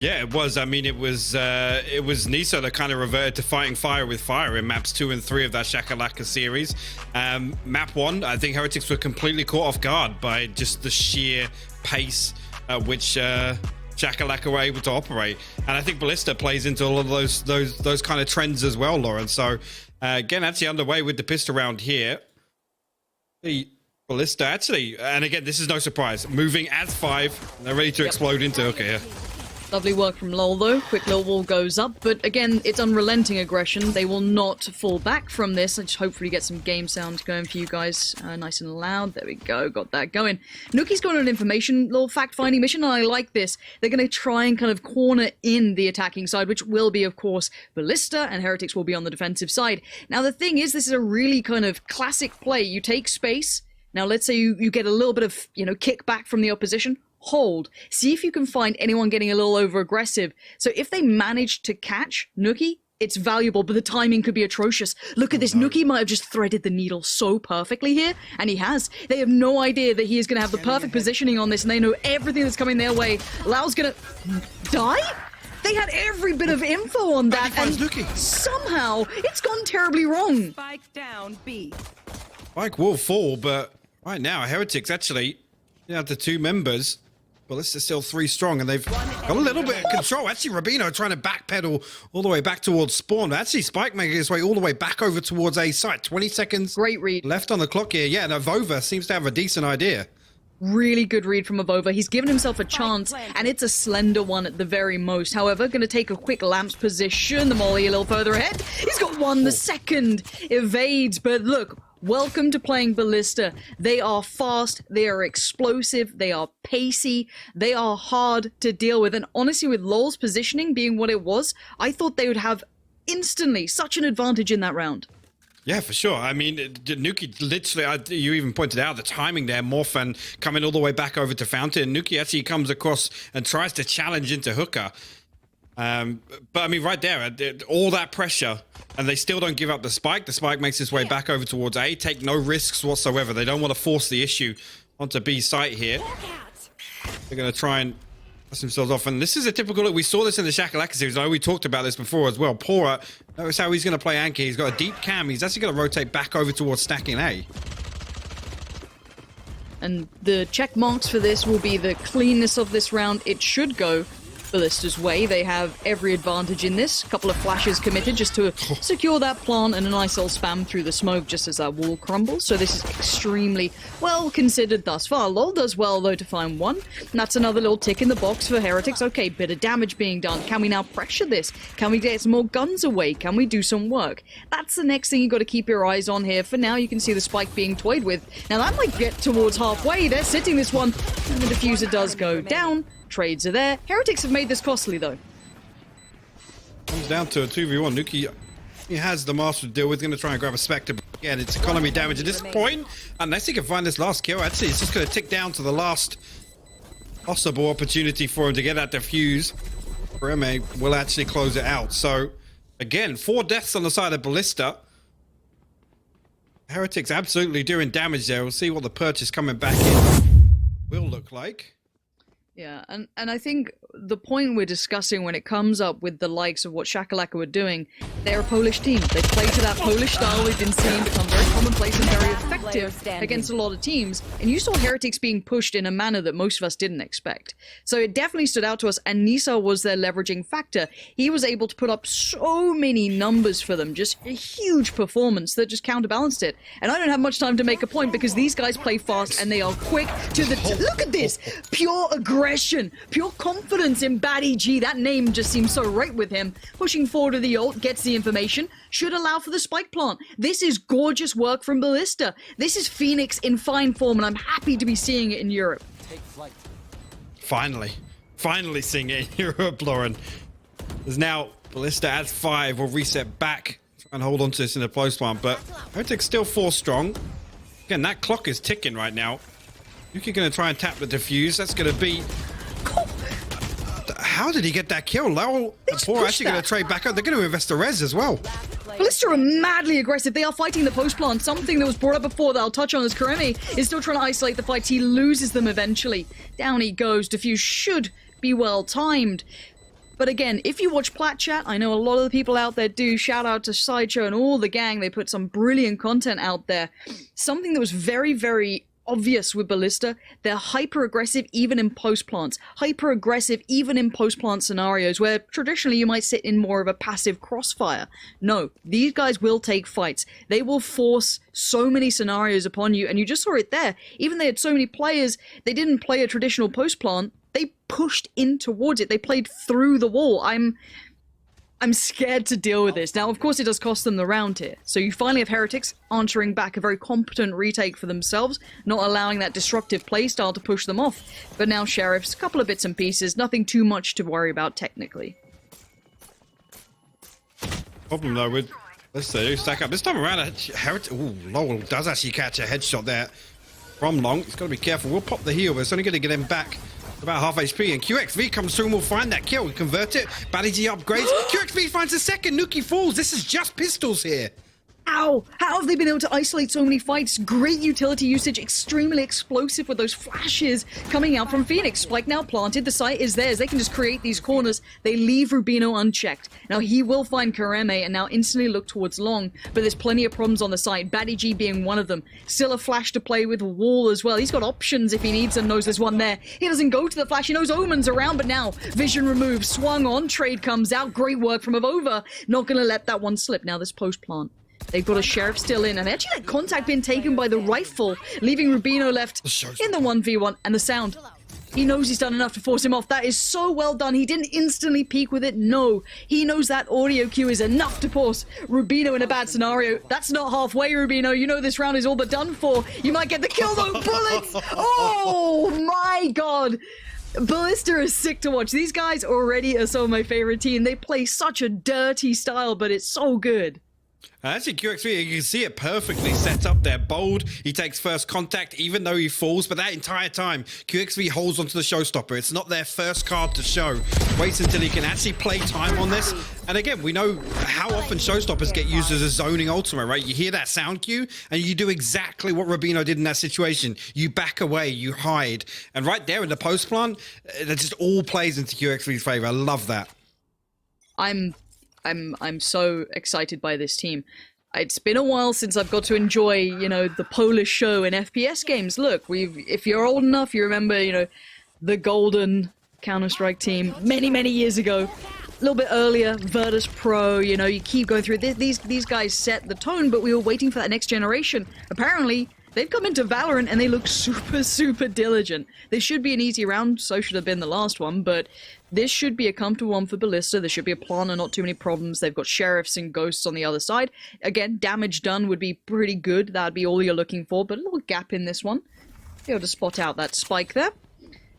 Yeah, it was. I mean, it was Nisa that kind of reverted to fighting fire with fire in maps 2 and 3 of that Shakalaka series. Map 1, I think Heretics were completely caught off guard by just the sheer pace at which Shakalaka were able to operate, and I think Ballista plays into all of those kind of trends as well, Lauren. So again, actually underway with the pistol round here. The Ballista actually, and again, this is no surprise, moving as 5. They're ready to explode into Hooker here. Lovely work from Lol though. Quick little wall goes up, but again, it's unrelenting aggression. They will not fall back from this. I just hopefully get some game sound going for you guys. Nice and loud. There we go. Got that going. Nuki's got an information, little fact-finding mission, and I like this. They're going to try and kind of corner in the attacking side, which will be, of course, Ballista, and Heretics will be on the defensive side. Now, the thing is, this is a really kind of classic play. You take space. Now, let's say you get a little bit of, kickback from the opposition. Hold. See if you can find anyone getting a little over-aggressive. So if they manage to catch Nuki, it's valuable, but the timing could be atrocious. Look at this. Nuki might have just threaded the needle so perfectly here, and he has. They have no idea that he is going to have the perfect positioning on this, and they know everything that's coming their way. Lau's going to die? They had every bit of info on that, and somehow it's gone terribly wrong. Spike down, B. Spike will fall, but right now, Heretics actually, the 2 members. Ballista's still 3 strong, and they've got a little bit of control. Actually, Rabino trying to backpedal all the way back towards spawn. Actually, Spike making his way all the way back over towards A site. 20 seconds Great read. left on the clock here. Yeah, and Avova seems to have a decent idea. Really good read from Avova. He's given himself a chance, and it's a slender one at the very most. However, going to take a quick lamps position. The molly a little further ahead. He's got one. The second evades, but look. Welcome to playing Ballista. They are fast, they are explosive, they are pacey, they are hard to deal with. And honestly, with LoL's positioning being what it was, I thought they would have instantly such an advantage in that round. Yeah, for sure. I mean, Nuki literally, you even pointed out the timing there, Morphin coming all the way back over to Fountain. Nuki actually comes across and tries to challenge into Hooker. But I mean, right there, all that pressure, and they still don't give up the spike. The spike makes its way back over towards A. Take no risks whatsoever. They don't want to force the issue onto B site here. They're going to try and pass themselves off. And this is a typical look. We saw this in the Shakalaka series. I know we talked about this before as well. Pora, notice how he's going to play Anki. He's got a deep cam. He's actually going to rotate back over towards stacking A. And the check marks for this will be the cleanness of this round. It should go Ballista's way. They have every advantage in this. A couple of flashes committed just to secure that plant, and a nice little spam through the smoke just as that wall crumbles. So this is extremely well considered thus far. LoL does well though to find one. And that's another little tick in the box for Heretics. Okay, bit of damage being done. Can we now pressure this? Can we get some more guns away? Can we do some work? That's the next thing you got to keep your eyes on here. For now, you can see the spike being toyed with. Now that might get towards halfway. They're sitting this one, and the diffuser does go down. Trades are there. Heretics have made this costly, though. Comes down to a 2v1. Nuki, he has the master to deal with. Going to try and grab a Spectre. Again, it's economy damage at this point. Unless he can find this last kill. Actually, it's just going to tick down to the last possible opportunity for him to get that defuse. Reme will actually close it out. So, again, 4 deaths on the side of Ballista. Heretics absolutely doing damage there. We'll see what the purchase coming back in will look like. Yeah, and I think the point we're discussing when it comes up with the likes of what Shakalaka were doing, they're a Polish team. They play to that Polish style we've been seeing become very commonplace and very effective against a lot of teams. And you saw Heretics being pushed in a manner that most of us didn't expect. So it definitely stood out to us, and Nisa was their leveraging factor. He was able to put up so many numbers for them, just a huge performance that just counterbalanced it. And I don't have much time to make a point because these guys play fast and they are quick to the... Look at this! Pure aggression, pure confidence in Bad EG. That name just seems so right with him. Pushing forward to the ult, gets the information, should allow for the spike plant. This is gorgeous work from Ballista. This is Phoenix in fine form, and I'm happy to be seeing it in Europe. Take flight. Finally seeing it in Europe, Lauren. There's now Ballista at 5. Will reset back. Try and hold on to this in the close plant, but Heretics still 4 strong. Again, that clock is ticking right now. Yuki going to try and tap the defuse. That's going to be... How did he get that kill? Lowell and Poor actually going to trade back up. They're going to invest the res as well. Ballista are madly aggressive. They are fighting the post plant. Something that was brought up before that I'll touch on is Karemi is still trying to isolate the fight. He loses them eventually. Down he goes. Defuse should be well timed. But again, if you watch Plat Chat, I know a lot of the people out there do. Shout out to Sideshow and all the gang. They put some brilliant content out there. Something that was very, very obvious with Ballista, they're hyper-aggressive even in post-plants. Hyper-aggressive even in post-plant scenarios where traditionally you might sit in more of a passive crossfire. No, these guys will take fights. They will force so many scenarios upon you, and you just saw it there. Even they had so many players, they didn't play a traditional post-plant. They pushed in towards it. They played through the wall. I'm scared to deal with this. Now, of course, it does cost them the round here. So you finally have Heretics answering back a very competent retake for themselves, not allowing that destructive playstyle to push them off. But now Sheriffs, a couple of bits and pieces, nothing too much to worry about technically. Problem though with, let's see, stack up. This time around, Heretics, ooh, Lowell does actually catch a headshot there from long. He's got to be careful. We'll pop the heal, but it's only going to get him back about half HP, and QXV comes through and will find that kill. We convert it. Ballista upgrades. QXV finds a second. Nuki falls. This is just pistols here. Ow! How have they been able to isolate so many fights? Great utility usage, extremely explosive with those flashes coming out from Phoenix. Spike now planted, the site is theirs. They can just create these corners. They leave Rubino unchecked. Now he will find Kareme and now instantly look towards long, but there's plenty of problems on the site, Batty G being one of them. Still a flash to play with, Wall as well. He's got options if he needs and knows there's one there. He doesn't go to the flash, he knows Omen's around, but now vision removed, swung on, trade comes out, great work from Avova. Not gonna let that one slip. Now this post plant. They've got a Sheriff still in, and actually that contact being taken by the rifle, leaving Rubino left in the 1v1, and the sound. He knows he's done enough to force him off. That is so well done. He didn't instantly peek with it. No, he knows that audio cue is enough to force Rubino in a bad scenario. That's not halfway, Rubino. You know this round is all but done for. You might get the kill though. Bullets! Oh my god! Ballista is sick to watch. These guys already are some of my favorite team. They play such a dirty style, but it's so good. Actually, QXV, you can see it perfectly set up there. Bold, he takes first contact even though he falls, but that entire time, QXV holds onto the showstopper. It's not their first card to show. Waits until he can actually play time on this. And again, we know how often showstoppers get used as a zoning ultimate, right? You hear that sound cue, and you do exactly what Rubino did in that situation. You back away, you hide. And right there in the post plant, that just all plays into QXV's favor. I love that. I'm so excited by this team. It's been a while since I've got to enjoy, you know, the Polish show in FPS games. Look, if you're old enough, you remember, you know, the golden Counter-Strike team many, many years ago. A little bit earlier, Virtus Pro, you know, you keep going through. These guys set the tone, but we were waiting for that next generation. Apparently, they've come into Valorant and they look super, super diligent. This should be an easy round, so should have been the last one, but this should be a comfortable one for Ballista. There should be a plan and not too many problems. They've got Sheriffs and Ghosts on the other side. Again, damage done would be pretty good. That would be all you're looking for, but a little gap in this one. Be able to spot out that spike there.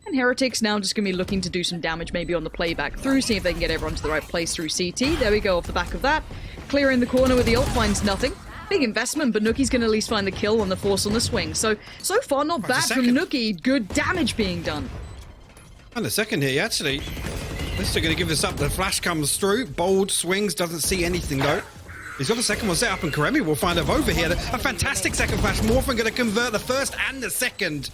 And Heretics now just going to be looking to do some damage maybe on the playback through, see if they can get everyone to the right place through CT. There we go, off the back of that. Clearing the corner with the ult, finds nothing. Big investment, but Nuki's going to at least find the kill on the force on the swing. So far, not bad from Nuki. Good damage being done. And a second here, actually. Ballista going to give this up. The flash comes through. Bold swings, doesn't see anything though. He's got the second one set up, and Karemi will find over here. A fantastic second flash. Morphin going to convert the first and the second.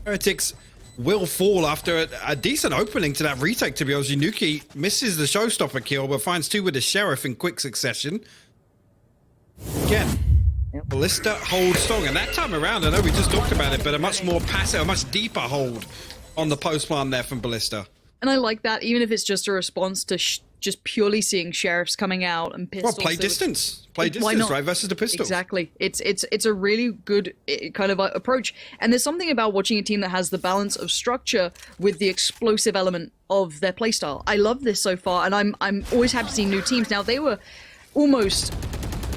Heretics will fall after a decent opening to that retake, to be honest. Nuki misses the showstopper kill, but finds two with the Sheriff in quick succession. Again, Ballista holds strong, and that time around, I know we just talked about it, but a much more passive, a much deeper hold on the post plant there from Ballista. And I like that, even if it's just a response to just purely seeing Sheriffs coming out and pistols. Well, play distance, right, versus the pistol. Exactly. It's a really good kind of approach. And there's something about watching a team that has the balance of structure with the explosive element of their playstyle. I love this so far, and I'm always happy to see new teams. Now, they were almost,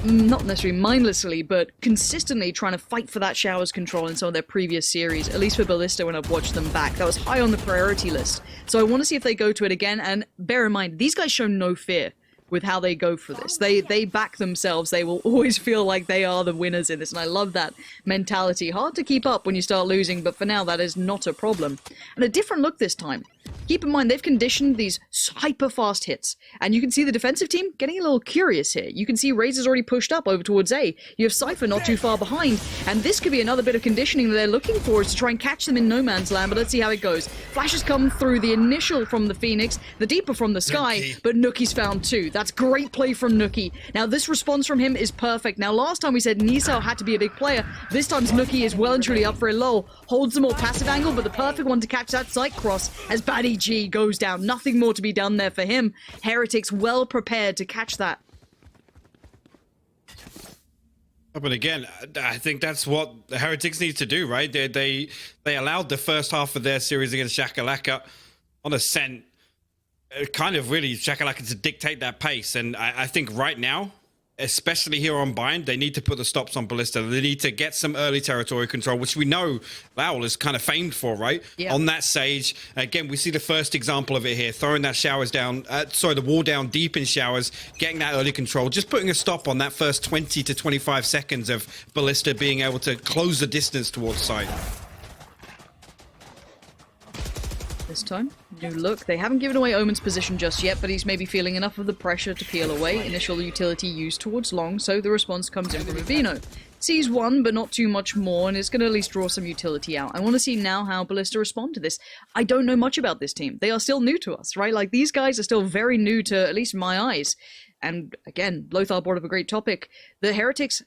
not necessarily mindlessly, but consistently trying to fight for that showers control in some of their previous series, at least for Ballista when I've watched them back. That was high on the priority list. So I want to see if they go to it again, and bear in mind, these guys show no fear. with how they go for this. They back themselves. They will always feel like they are the winners in this, and I love that mentality. Hard to keep up when you start losing, but for now that is not a problem. And a different look this time. Keep in mind, they've conditioned these hyper-fast hits, and you can see the defensive team getting a little curious here. You can see Razor's already pushed up over towards A. You have Cypher not too far behind, and this could be another bit of conditioning that they're looking for, is to try and catch them in no man's land, but let's see how it goes. Flashes come through, the initial from the Phoenix, the deeper from the Sky, but Nuki's found two. That's great play from Nuki. Now, this response from him is perfect. Now, last time we said Nisao had to be a big player. This time Nuki is well and truly up for a lull. Holds the more passive angle, but the perfect one to catch that sight cross as Batty G goes down. Nothing more to be done there for him. Heretics well prepared to catch that. But again, I think that's what the Heretics need to do, right? They allowed the first half of their series against Shakalaka on a scent, kind of really Shakalaka to dictate that pace. And I think right now, especially here on Bind, they need to put the stops on Ballista. They need to get some early territory control, which we know Laul is kind of famed for, right? Yeah. On that stage, again, we see the first example of it here, throwing that showers down, the wall down deep in showers, getting that early control, just putting a stop on that first 20 to 25 seconds of Ballista being able to close the distance towards site. This time, new look. They haven't given away Omen's position just yet, but he's maybe feeling enough of the pressure to peel away. Initial utility used towards long, so the response comes in from Avino. Sees one, but not too much more, and it's going to at least draw some utility out. I want to see now how Ballista respond to this. I don't know much about this team. They are still new to us, right? Like, these guys are still very new to, at least my eyes. And again, Lothar brought up a great topic. The Heretics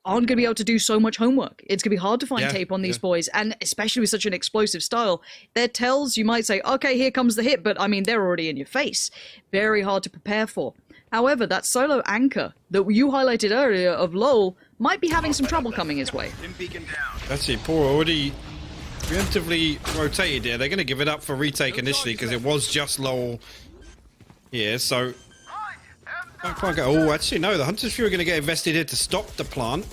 aren't going to be able to do so much homework. It's going to be hard to find tape on these boys, and especially with such an explosive style. Their tells, you might say, okay, here comes the hit, but I mean, they're already in your face. Very hard to prepare for. However, that solo anchor that you highlighted earlier of Lowell might be having some trouble coming his way. That's it, Poor already preemptively rotated here. They're going to give it up for retake initially because it was just Lowell here, so can't go. Oh, actually, no. The Hunter's Fury are going to get invested here to stop the plant.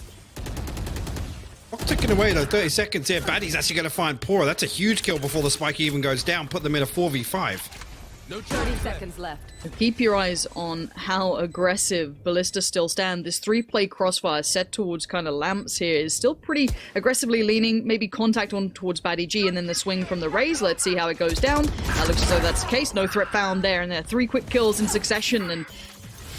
Clock ticking away, though. 30 seconds here. Baddy's actually going to find Pora. That's a huge kill before the spike even goes down. Put them in a 4v5. No 30 seconds left. Keep your eyes on how aggressive Ballista still stand. This 3-play crossfire set towards kind of lamps here is still pretty aggressively leaning. Maybe contact on towards Batty G and then the swing from the Raze. Let's see how it goes down. That looks as though that's the case. No threat found there. And there are 3 quick kills in succession. And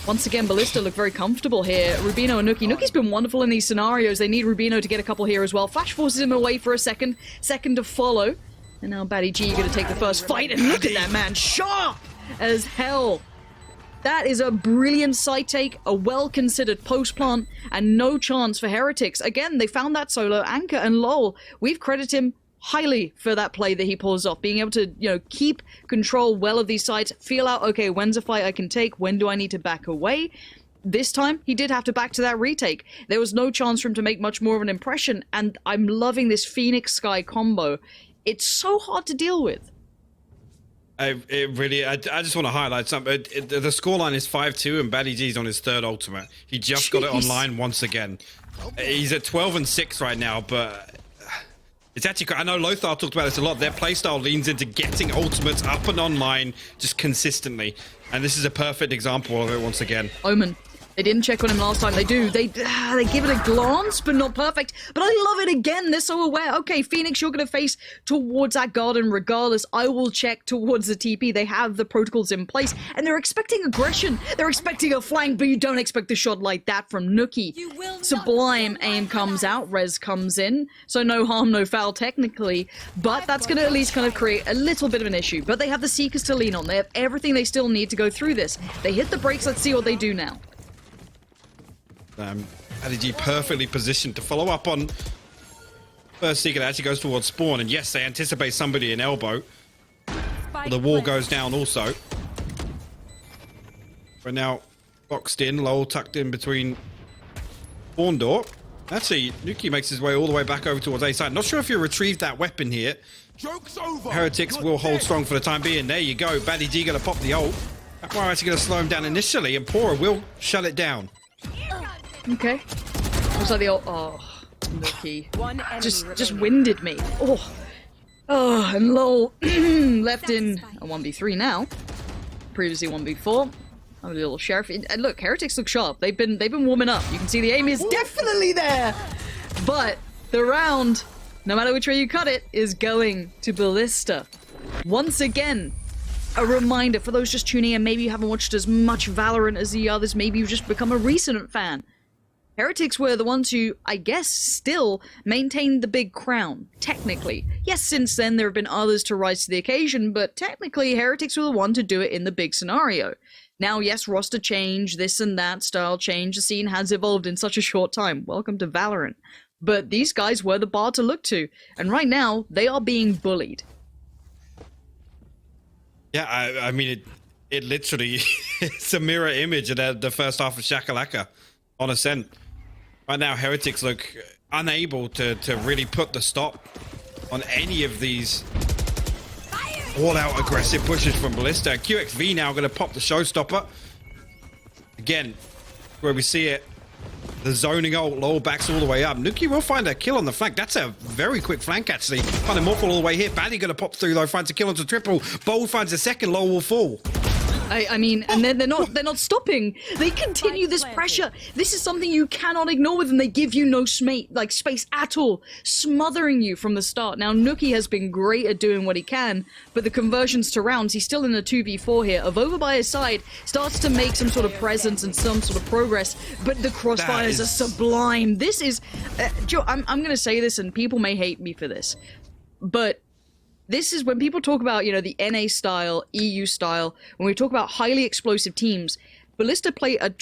once again, Ballista look very comfortable here. Rubino and Nuki. Nuki's been wonderful in these scenarios. They need Rubino to get a couple here as well. Flash forces him away for a second. Second to follow. And now Batty G going to take the first fight. And look at that man. Sharp as hell. That is a brilliant side take, a well-considered post-plant, and no chance for Heretics. Again, they found that solo anchor, and lol, we've credited him highly for that play that he pulls off, being able to, keep control well of these sides, feel out, okay, when's a fight I can take, when do I need to back away? This time, he did have to back to that retake. There was no chance for him to make much more of an impression, and I'm loving this Phoenix Sky combo. It's so hard to deal with. I just want to highlight something. The scoreline is 5-2, and Batty G's on his 3rd ultimate. He just got it online once again. He's at 12-6 right now, but it's actually, I know Lothar talked about this a lot. Their playstyle leans into getting ultimates up and online just consistently. And this is a perfect example of it once again. Omen. They didn't check on him last time. They do. They give it a glance, but not perfect. But I love it again. They're so aware. Okay, Phoenix, you're going to face towards that garden regardless. I will check towards the TP. They have the protocols in place, and they're expecting aggression. They're expecting a flank, but you don't expect a shot like that from Nuki. Sublime aim comes out. Rez comes in. So no harm, no foul technically. But that's going to at least kind of create a little bit of an issue. But they have the Seekers to lean on. They have everything they still need to go through this. They hit the brakes. Let's see what they do now. Batty G perfectly positioned to follow up on first Seeker that actually goes towards spawn, and yes, they anticipate somebody in elbow. But the wall goes down also. We're now boxed in, Lowell tucked in between spawn door. Actually, Nuki makes his way all the way back over towards A side. Not sure if you retrieved that weapon here. Joke's over. Heretics will hold strong for the time being. There you go. Batty G gonna pop the ult. That's why actually gonna slow him down initially, and Pora will shut it down. Okay. Looks like the old... Oh, Nuki. Just winded me. Oh, and lol. Left in a 1v3 now. Previously 1v4. a little sheriff. And look, Heretics look sharp. They've been warming up. You can see the aim is definitely there. But the round, no matter which way you cut it, is going to Ballista. Once again, a reminder for those just tuning in, maybe you haven't watched as much Valorant as the others, maybe you've just become a recent fan. Heretics were the ones who, I guess, still maintained the big crown, technically. Yes, since then there have been others to rise to the occasion, but technically Heretics were the one to do it in the big scenario. Now, yes, roster change, this and that, style change, the scene has evolved in such a short time. Welcome to Valorant. But these guys were the bar to look to, and right now, they are being bullied. Yeah, I mean, it literally, it's a mirror image of the first half of Shakalaka on Ascent. Right now, Heretics look unable to really put the stop on any of these all-out aggressive pushes from Ballista. QXV now going to pop the showstopper. Again, where we see it, the zoning ult, Lowell backs all the way up. Nuki will find a kill on the flank. That's a very quick flank, actually. Find Immortal all the way here. Batty going to pop through, though. Finds a kill onto triple. Bold finds a second. Lowell will fall. I mean, and they're not stopping. They continue this pressure. This is something you cannot ignore with them. They give you no space at all, smothering you from the start. Now, Nuki has been great at doing what he can, but the conversions to rounds, he's still in a 2v4 here. Avova by his side starts to make some sort of presence and some sort of progress, but the crossfires are sublime. This is, Joe, I'm going to say this, and people may hate me for this, but this is when people talk about, you know, the NA style, EU style, when we talk about highly explosive teams, Ballista play a,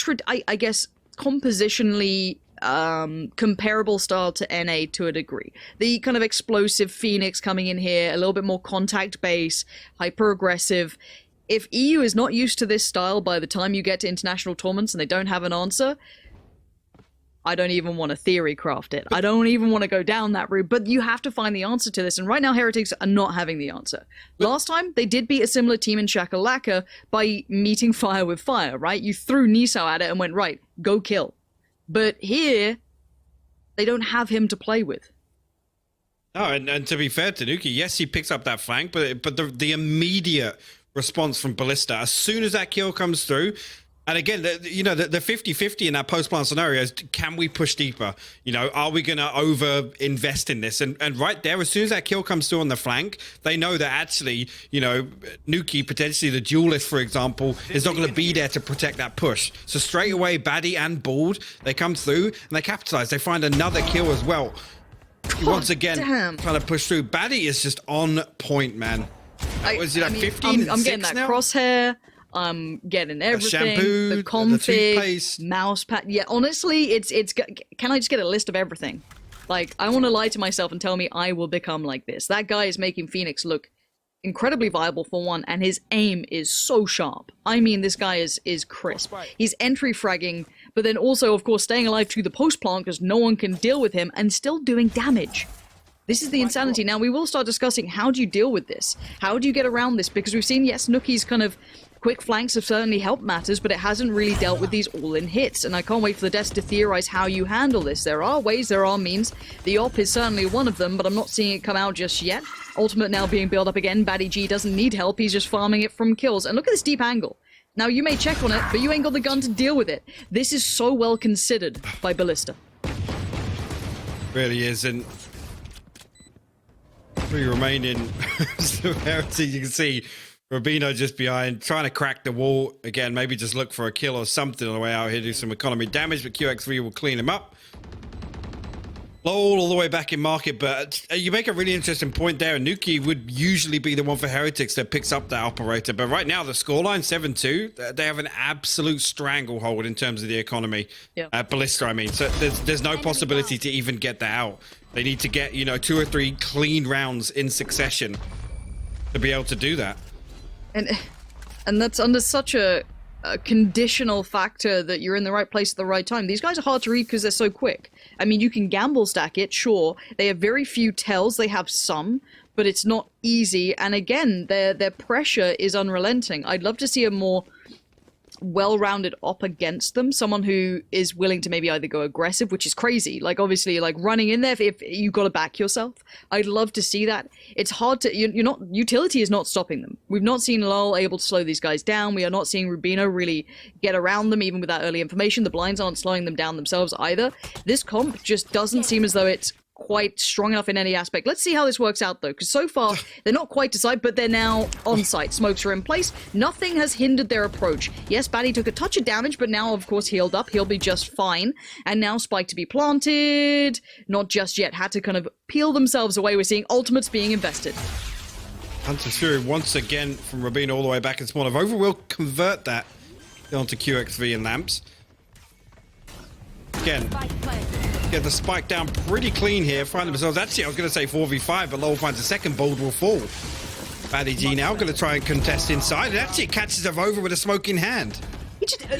I guess, compositionally comparable style to NA to a degree. The kind of explosive Phoenix coming in here, a little bit more contact base, hyper aggressive. If EU is not used to this style by the time you get to international tournaments and they don't have an answer, I don't even want to theory craft it. I don't even want to go down that route, but you have to find the answer to this. And right now, Heretics are not having the answer. Last time, they did beat a similar team in Shakalaka by meeting fire with fire, right? You threw Nisao at it and went, right, go kill. But here, they don't have him to play with. Oh, and to be fair to Nuki, yes, he picks up that flank, but the immediate response from Ballista, as soon as that kill comes through, and again, the 50-50 in that post-plant scenario is, can we push deeper? You know, are we going to over-invest in this? And right there, as soon as that kill comes through on the flank, they know that actually, you know, Nuki, potentially the duelist, for example, is not going to be there to protect that push. So straight away, Baddy and Bald, they come through and they capitalize. They find another kill as well. Once again, trying to push through. Baddy is just on point, man. Was it like 15? I'm getting that now? Crosshair. I'm getting everything. Shampoo, the config, toothpaste, mouse pad. Yeah, honestly, it's. Can I just get a list of everything? Like, I want to lie to myself and tell me I will become like this. That guy is making Phoenix look incredibly viable for one, and his aim is so sharp. I mean, this guy is crisp. He's entry fragging, but then also, of course, staying alive to the post plant because no one can deal with him, and still doing damage. This is the insanity. Now, we will start discussing how do you deal with this? How do you get around this? Because we've seen, yes, Nuki's kind of quick flanks have certainly helped matters, but it hasn't really dealt with these all-in hits, and I can't wait for the desk to theorize how you handle this. There are ways, there are means. The op is certainly one of them, but I'm not seeing it come out just yet. Ultimate now being built up again. Batty G doesn't need help, he's just farming it from kills. And look at this deep angle. Now, you may check on it, but you ain't got the gun to deal with it. This is so well considered by Ballista. Really is, and three remaining. So you can see Rubino just behind, trying to crack the wall. Again, maybe just look for a kill or something on the way out here, do some economy damage, but QX3 will clean him up. Lowell all the way back in market, but you make a really interesting point there. Nuki would usually be the one for Heretics that picks up that operator, but right now the scoreline 7-2, they have an absolute stranglehold in terms of the economy. Yeah. Ballista, I mean, so there's no possibility to even get that out. They need to get, you know, 2 or 3 clean rounds in succession to be able to do that. And that's under such a conditional factor that you're in the right place at the right time. These guys are hard to read because they're so quick. I mean, you can gamble stack it, sure. They have very few tells. They have some, but it's not easy. And again, their pressure is unrelenting. I'd love to see a more well-rounded op against them, someone who is willing to maybe either go aggressive, which is crazy, like obviously like running in there if you got to back yourself. I'd love to see that. It's hard to, you're not, utility is not stopping them. We've not seen Lol able to slow these guys down. We are not seeing Rubino really get around them even with that early information. The blinds aren't slowing them down themselves either. This comp just doesn't seem as though it's quite strong enough in any aspect. Let's see how this works out though, because so far they're not quite to site, but they're now on site. Smokes are in place. Nothing has hindered their approach. Yes, Batty took a touch of damage, but now of course healed up. He'll be just fine. And now Spike to be planted. Not just yet. Had to kind of peel themselves away. We're seeing ultimates being invested. Hunter's Fury once again from Rubino all the way back in spawn. Over will convert that onto QX3 and lamps. Again, get the spike down pretty clean here. Find themselves, actually I was going to say 4v5, but Lowell finds a second. Bold will fall. Batty G now going to try and contest inside. And actually catches Over with a smoke in hand.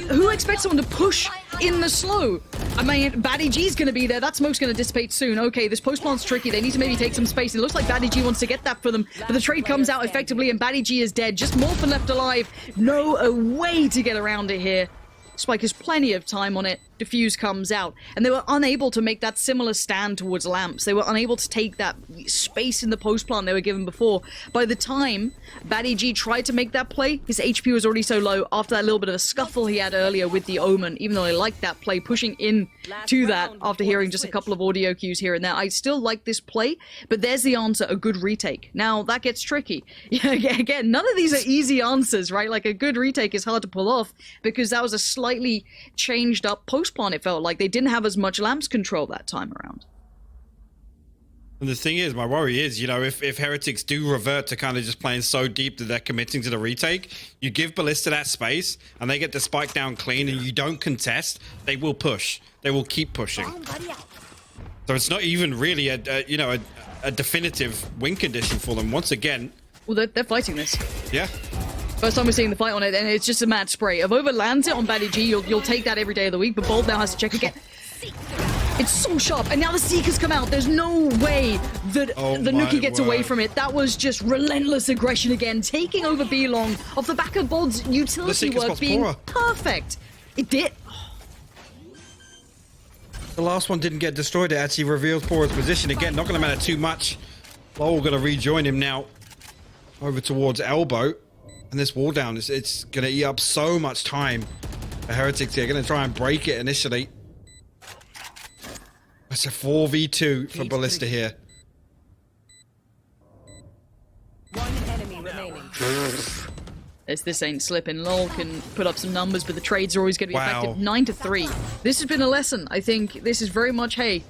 Who expects someone to push in the slow? I mean, Batty G's going to be there. That smoke's going to dissipate soon. Okay, this post plant's tricky. They need to maybe take some space. It looks like Batty G wants to get that for them. But the trade comes out effectively and Batty G is dead. Just Morphin left alive. No way to get around it here. Spike has plenty of time on it. Diffuse comes out. And they were unable to make that similar stand towards lamps. They were unable to take that space in the post plant they were given before. By the time Batty G tried to make that play, his HP was already so low after that little bit of a scuffle he had earlier with the Omen. Even though I liked that play, pushing in to that after hearing just a couple of audio cues here and there. I still like this play, but there's the answer, a good retake. Now, that gets tricky. Again, none of these are easy answers, right? Like, a good retake is hard to pull off because that was a slightly changed up post plant. It felt like they didn't have as much lamps control that time around. And the thing is, my worry is, you know, if Heretics do revert to kind of just playing so deep that they're committing to the retake, you give Ballista that space and they get the spike down clean and you don't contest, they will push. They will keep pushing. So it's not even really a definitive win condition for them once again. Well, they're fighting this. Yeah. First time we're seeing the fight on it, and it's just a mad spray. If Over lands it on Batty G, you'll take that every day of the week, but Bold now has to check again. It's so sharp, and now the Seekers come out. There's no way that the Nuki gets away from it. That was just relentless aggression again, taking over B-Long off the back of Bold's utility work being perfect. It did. The last one didn't get destroyed. It actually reveals Pora's position again. Not going to matter too much. Lowell going to rejoin him now over towards Elbow. And this wall down, it's going to eat up so much time. The Heretics here going to try and break it initially. It's a 4v2 for Ballista here. One enemy remaining. This ain't slipping. Lol can put up some numbers, but the trades are always going to be effective. 9-3. This has been a lesson. I think this is very much, hey,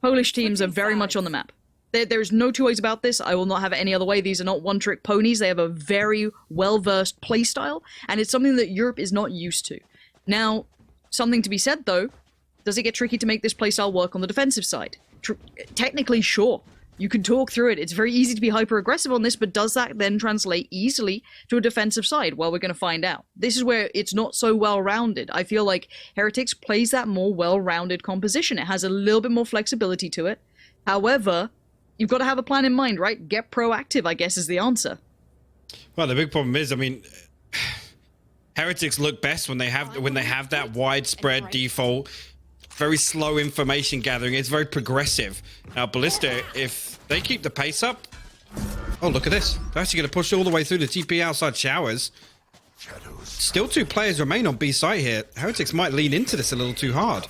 Polish teams are very much on the map. There's no two ways about this. I will not have it any other way. These are not one-trick ponies. They have a very well-versed playstyle, and it's something that Europe is not used to. Now, something to be said, though, does it get tricky to make this playstyle work on the defensive side? Technically, sure. You can talk through it. It's very easy to be hyper-aggressive on this, but does that then translate easily to a defensive side? Well, we're going to find out. This is where it's not so well-rounded. I feel like Heretics plays that more well-rounded composition. It has a little bit more flexibility to it. However, you've got to have a plan in mind, right? Get proactive, I guess, is the answer. Well, the big problem is, I mean, Heretics look best when they have that widespread default, very slow information gathering. It's very progressive. Now, Ballista, if they keep the pace up, oh, look at this. They're actually going to push all the way through the TP outside showers. Still 2 players remain on B site here. Heretics might lean into this a little too hard.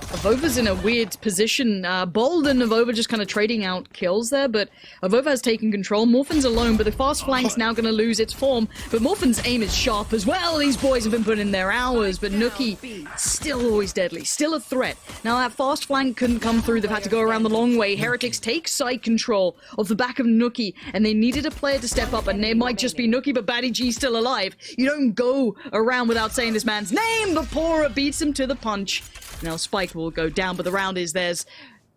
Avova's in a weird position. Bold and Avova just kind of trading out kills there, but Avova has taken control. Morphin's alone, but the fast flank's now going to lose its form. But Morphin's aim is sharp as well. These boys have been putting in their hours, but Nuki still always deadly, still a threat. Now that fast flank couldn't come through. They've had to go around the long way. Heretics take side control of the back of Nuki, and they needed a player to step up, and it might just be Nuki, but Batty G's still alive. You don't go around without saying this man's name, but Pora beats him to the punch. Now Spike will go down, but the round is there's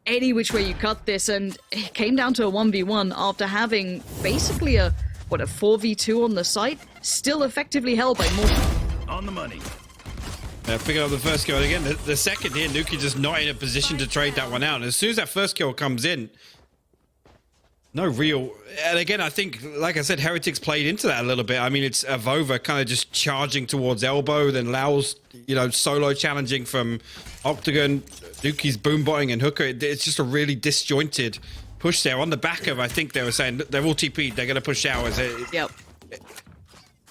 any which way you cut this, and it came down to a 1v1 after having basically a 4v2 on the site, still effectively held by Morphin. On the money. Picking up the first kill, and again, the second here, Nuki just not in a position to trade that one out. And as soon as that first kill comes in, no real. And again, I think, like I said, Heretics played into that a little bit. I mean, it's Avova kind of just charging towards elbow, then Lao's, solo challenging from Octagon, Nuki's boombotting and Hooker. It's just a really disjointed push there on the back of, I think they were saying, they're all TP'd, they're going to push showers. Yep.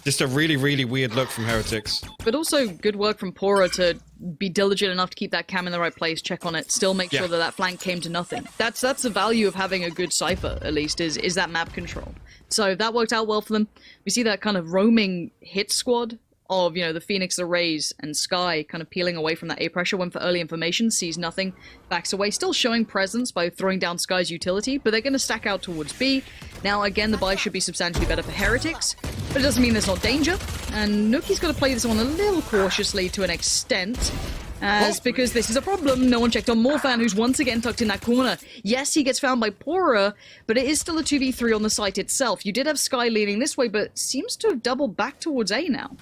Just a really, really weird look from Heretics. But also good work from Pora to be diligent enough to keep that cam in the right place, check on it, still make sure that flank came to nothing. That's the value of having a good Cypher, at least, is that map control. So that worked out well for them. We see that kind of roaming hit squad of, the Phoenix, the Rays, and Sky kind of peeling away from that A pressure, went for early information, sees nothing, backs away, still showing presence by throwing down Sky's utility, but they're going to stack out towards B. Now, again, the buy should be substantially better for Heretics, but it doesn't mean there's not danger, and Nuki's got to play this one a little cautiously to an extent, because this is a problem. No one checked on Morphan, who's once again tucked in that corner. Yes, he gets found by Pora, but it is still a 2v3 on the site itself. You did have Sky leaning this way, but seems to have doubled back towards A now.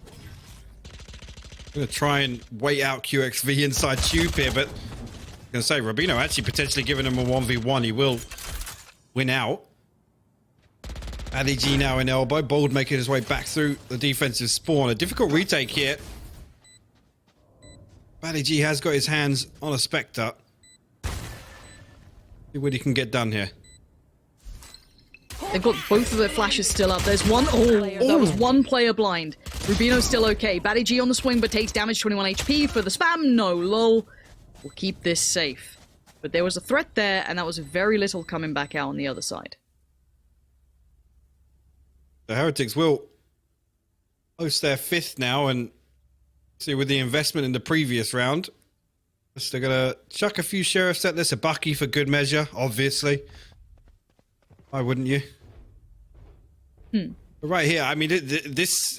Going to try and wait out QXV inside Tube here, but I'm going to say Rubino actually potentially giving him a 1v1. He will win out. Addy G now in elbow. Bold making his way back through the defensive spawn. A difficult retake here. Addy G has got his hands on a Spectre. See what he can get done here. They've got both of their flashes still up. There's one. Oh, that was one player blind. Rubino's still okay. Batty G on the swing, but takes damage, 21 HP for the spam. No, lol. We'll keep this safe. But there was a threat there, and that was very little coming back out on the other side. The Heretics will host their 5th now, and see with the investment in the previous round, they're going to chuck a few sheriffs at this. A Bucky for good measure, obviously. Why wouldn't you? But right here, I mean, this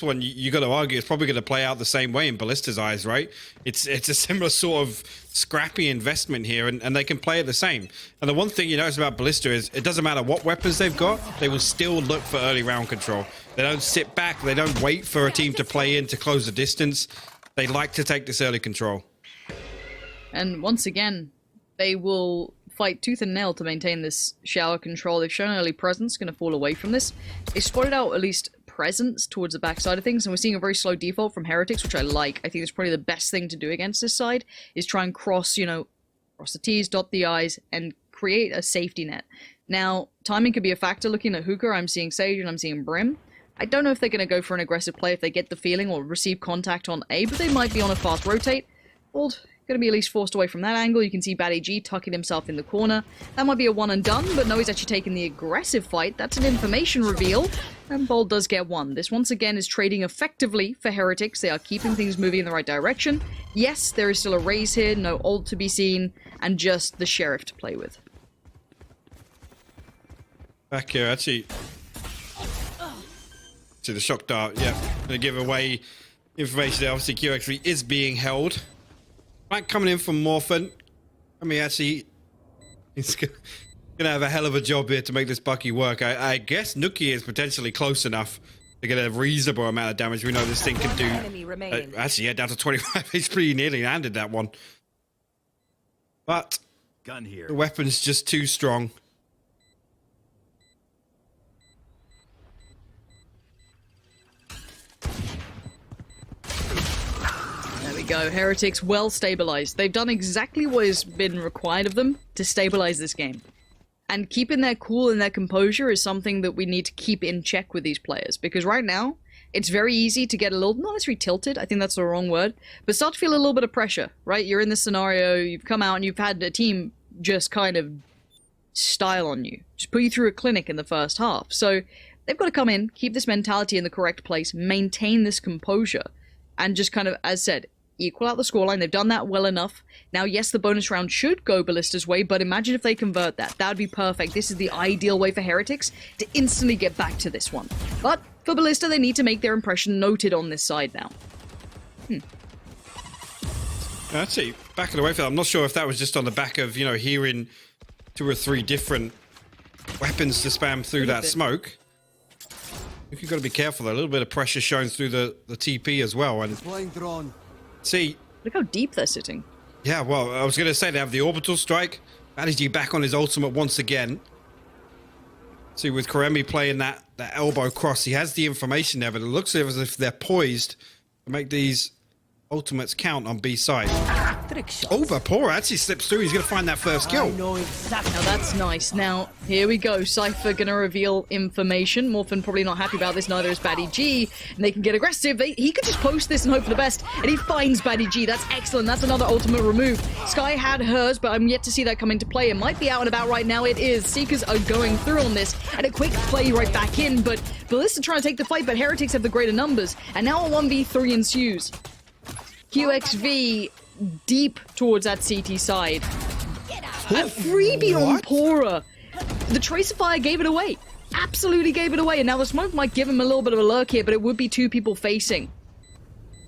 one you got to argue it's probably going to play out the same way in Ballista's eyes, right? It's a similar sort of scrappy investment here, and they can play it the same. And the one thing you notice about Ballista is it doesn't matter what weapons they've got, they will still look for early round control. They don't sit back, they don't wait for a team to play in to close the distance. They like to take this early control. And once again, they will fight tooth and nail to maintain this shower control. They've shown early presence, going to fall away from this. They spotted out at least presence towards the backside of things, and we're seeing a very slow default from Heretics, which I like. I think it's probably the best thing to do against this side, is try and cross the T's, dot the I's, and create a safety net. Now, timing could be a factor. Looking at Hookah, I'm seeing Sage and I'm seeing Brim. I don't know if they're going to go for an aggressive play if they get the feeling or receive contact on A, but they might be on a fast rotate. Bold going to be at least forced away from that angle. You can see Batty G tucking himself in the corner. That might be a one and done, but no, he's actually taking the aggressive fight. That's an information reveal, and Bold does get one. This once again is trading effectively for Heretics. They are keeping things moving in the right direction. Yes, there is still a raise here, no ult to be seen, and just the Sheriff to play with. Back here, actually. To the shock dart, yeah. Gonna give away information there. Obviously, QX3 is being held. Back coming in from Morphin. I mean, actually, he's gonna have a hell of a job here to make this Bucky work. I guess Nuki is potentially close enough to get a reasonable amount of damage. We know this thing can do. Actually, yeah, down to 25. He's pretty nearly landed that one. But gun here. The weapon's just too strong. Go. Heretics well stabilized. They've done exactly what has been required of them to stabilize this game. And keeping their cool and their composure is something that we need to keep in check with these players. Because right now, it's very easy to get a little, not necessarily tilted, I think that's the wrong word, but start to feel a little bit of pressure, right? You're in this scenario, you've come out and you've had a team just kind of style on you. Just put you through a clinic in the first half. So they've got to come in, keep this mentality in the correct place, maintain this composure, and just kind of, as said, equal out the scoreline. They've done that well enough. Now, yes, the bonus round should go Ballista's way, but imagine if they convert that. That would be perfect. This is the ideal way for Heretics to instantly get back to this one. But for Ballista, they need to make their impression noted on this side now. Actually, backing away from that, I'm not sure if that was just on the back of, hearing 2 or 3 different weapons to spam through that smoke. You've got to be careful. A little bit of pressure showing through the TP as well. And see, look how deep they're sitting. Yeah, well, I was going to say they have the orbital strike. Baddy back on his ultimate once again. See, with Karemi playing that elbow cross, he has the information there, but it looks as if they're poised to make these ultimates count on B side. Oh, Vapora actually slips through. He's going to find that first kill. Now that's nice. Now, here we go. Cypher going to reveal information. Morphin probably not happy about this, neither is Baddy G. And they can get aggressive. He could just post this and hope for the best. And he finds Baddy G. That's excellent. That's another ultimate remove. Sky had hers, but I'm yet to see that come into play. It might be out and about right now. It is. Seekers are going through on this. And a quick play right back in. But Ballista trying to take the fight, but Heretics have the greater numbers. And now a 1v3 ensues. QXV deep towards that CT side. A freebie on Pora. The Tracer Fire gave it away. Absolutely gave it away. And now the smoke might give him a little bit of a lurk here, but it would be two people facing.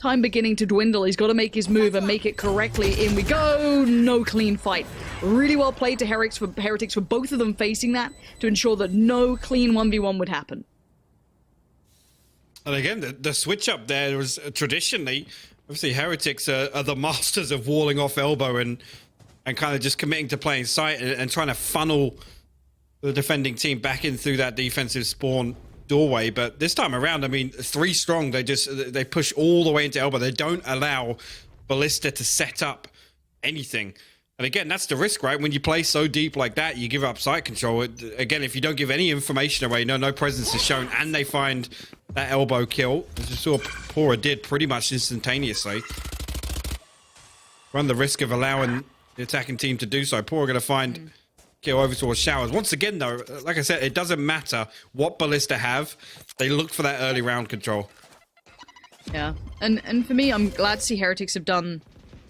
Time beginning to dwindle. He's got to make his move and make it correctly. In we go. No clean fight. Really well played to Heretics for both of them facing that to ensure that no clean 1v1 would happen. And again, the switch up there was traditionally... Obviously, Heretics are the masters of walling off elbow and kind of just committing to playing sight and trying to funnel the defending team back in through that defensive spawn doorway. But this time around, I mean, 3 strong. They push all the way into elbow. They don't allow Ballista to set up anything. And again, that's the risk, right? When you play so deep like that, you give up site control. Again, if you don't give any information away, no presence is shown, and they find that elbow kill, as you saw Pora did pretty much instantaneously. Run the risk of allowing the attacking team to do so. Pora going to find kill over towards Showers. Once again, though, like I said, it doesn't matter what Ballista have. They look for that early round control. Yeah, and for me, I'm glad to see Heretics have done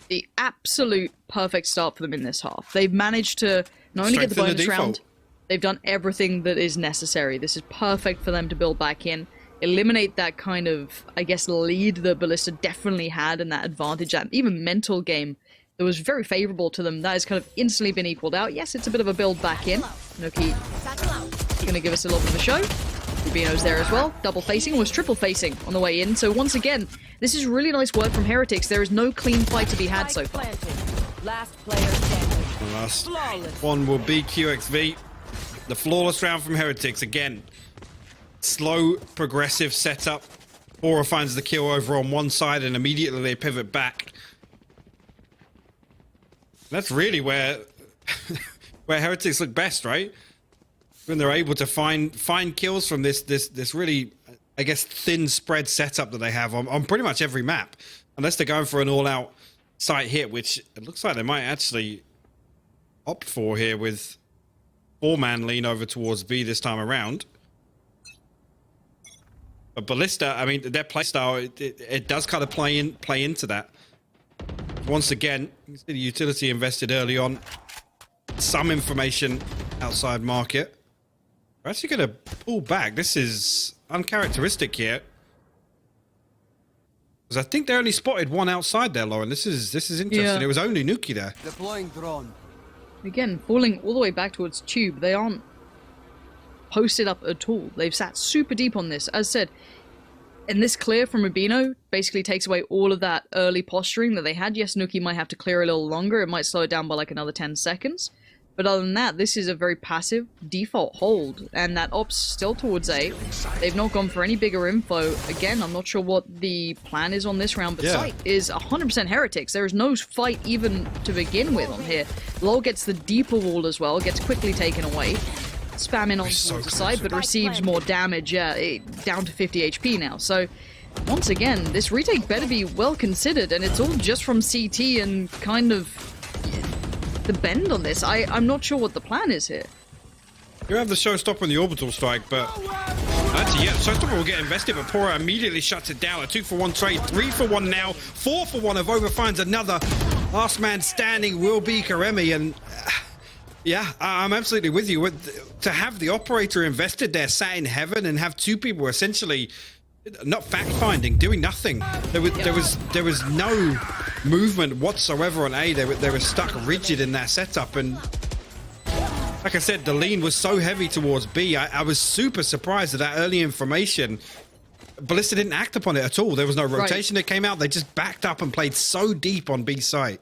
the absolute perfect start for them in this half. They've managed to not only get the bonus round, they've done everything that is necessary. This is perfect for them to build back in, eliminate that kind of, I guess, lead that Ballista definitely had, and that advantage, that even mental game that was very favorable to them. That has kind of instantly been equaled out. Yes, it's a bit of a build back in. Nuki going to give us a little bit of a show. Rubino's there as well. Double facing, almost triple facing on the way in. So once again, this is really nice work from Heretics. There is no clean fight to be had so far. Last player standing. The last one will be QXV. The flawless round from Heretics. Again, slow, progressive setup. Aura finds the kill over on one side and immediately they pivot back. That's really where Heretics look best, right? When they're able to find kills from this really, I guess, thin spread setup that they have on pretty much every map. Unless they're going for an all-out site hit, which it looks like they might actually opt for here with 4-man lean over towards B this time around. But Ballista, I mean, their play style, it does kind of play into that. Once again, you see the utility invested early on. Some information outside market. We're actually going to pull back. This is uncharacteristic here. Because I think they only spotted one outside there, Lauren. This is interesting. Yeah. It was only Nuki there. Deploying drone. Again, falling all the way back towards Tube. They aren't posted up at all. They've sat super deep on this. As said, and this clear from Rubino basically takes away all of that early posturing that they had. Yes, Nuki might have to clear a little longer. It might slow it down by like another 10 seconds. But other than that, this is a very passive default hold. And that op's still towards A. They've not gone for any bigger info. Again, I'm not sure what the plan is on this round, but Sight is 100% Heretics. There is no fight even to begin with on here. Lol gets the deeper wall as well, gets quickly taken away. Spamming on towards the side, but receives more damage. Yeah, down to 50 HP now. So, once again, this retake better be well considered, and it's all just from CT and kind of the bend on this. I'm not sure what the plan is here. You have the showstopper and the orbital strike, but actually, yeah, showstopper will get invested, but Pora immediately shuts it down. A 2-for-1 trade, 3-for-1 now, 4-for-1 if Over finds another. Last man standing will be Karemi, and yeah, I'm absolutely with you. To have the operator invested there, sat in heaven, and have two people essentially not fact-finding, doing nothing. There was no movement whatsoever on A. They were stuck rigid in that setup, and like I said, the lean was so heavy towards B. I was super surprised at that early information. Ballista didn't act upon it at all. There was no rotation that came out. They just backed up and played so deep on B site.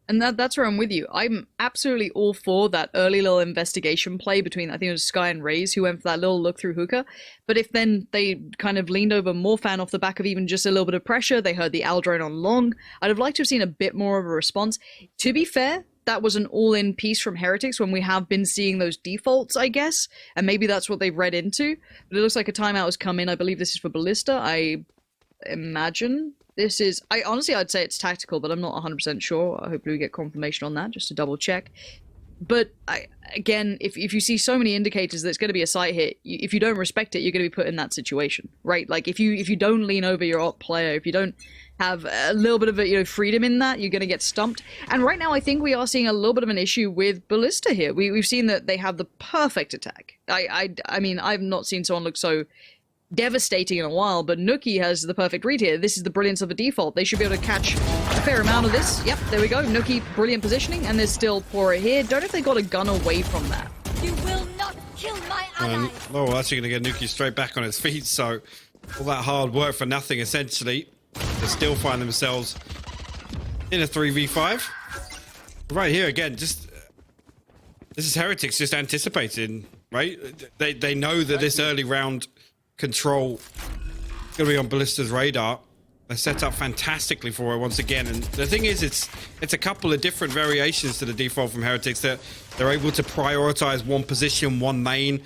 And that's where I'm with you. I'm absolutely all for that early little investigation play between, I think it was Sky and Raze, who went for that little look through hookah. But if then they kind of leaned over Morphan off the back of even just a little bit of pressure, they heard the Al drone on long, I'd have liked to have seen a bit more of a response. To be fair, that was an all-in piece from Heretics when we have been seeing those defaults, I guess. And maybe that's what they've read into. But it looks like a timeout has come in. I believe this is for Ballista. I imagine this is, I'd say it's tactical, but I'm not 100% sure. Hopefully we get confirmation on that, just to double check. But again, if you see so many indicators that it's going to be a site hit, if you don't respect it, you're going to be put in that situation, right? Like if you don't lean over your op player, if you don't have a little bit of freedom in that, you're going to get stumped. And right now, I think we are seeing a little bit of an issue with Ballista here. We've seen that they have the perfect attack. I mean, I've not seen someone look so devastating in a while, but Nuki has the perfect read here. This is the brilliance of the default. They should be able to catch a fair amount of this. Yep, there we go. Nuki, brilliant positioning, and there's still Pora here. Don't know if they got a gun away from that. You will not kill my ally. Well, actually going to get Nuki straight back on his feet, so all that hard work for nothing, essentially. They still find themselves in a 3v5. Right here, again, just... this is Heretics just anticipating, right? They know that this early round control is going to be on Ballista's radar. They're set up fantastically for it once again, and the thing is, it's a couple of different variations to the default from Heretics that they're able to prioritize one position, one main.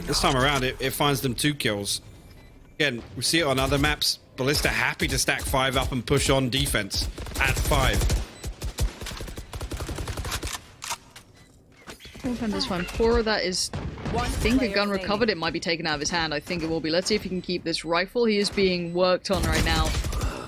This time around, it finds them 2 kills. Again, we see it on other maps. Ballista happy to stack 5 up and push on defense at 5. We'll find this one. Pora, that is, I think, a gun recovered. It might be taken out of his hand. I think it will be. Let's see if he can keep this rifle. He is being worked on right now.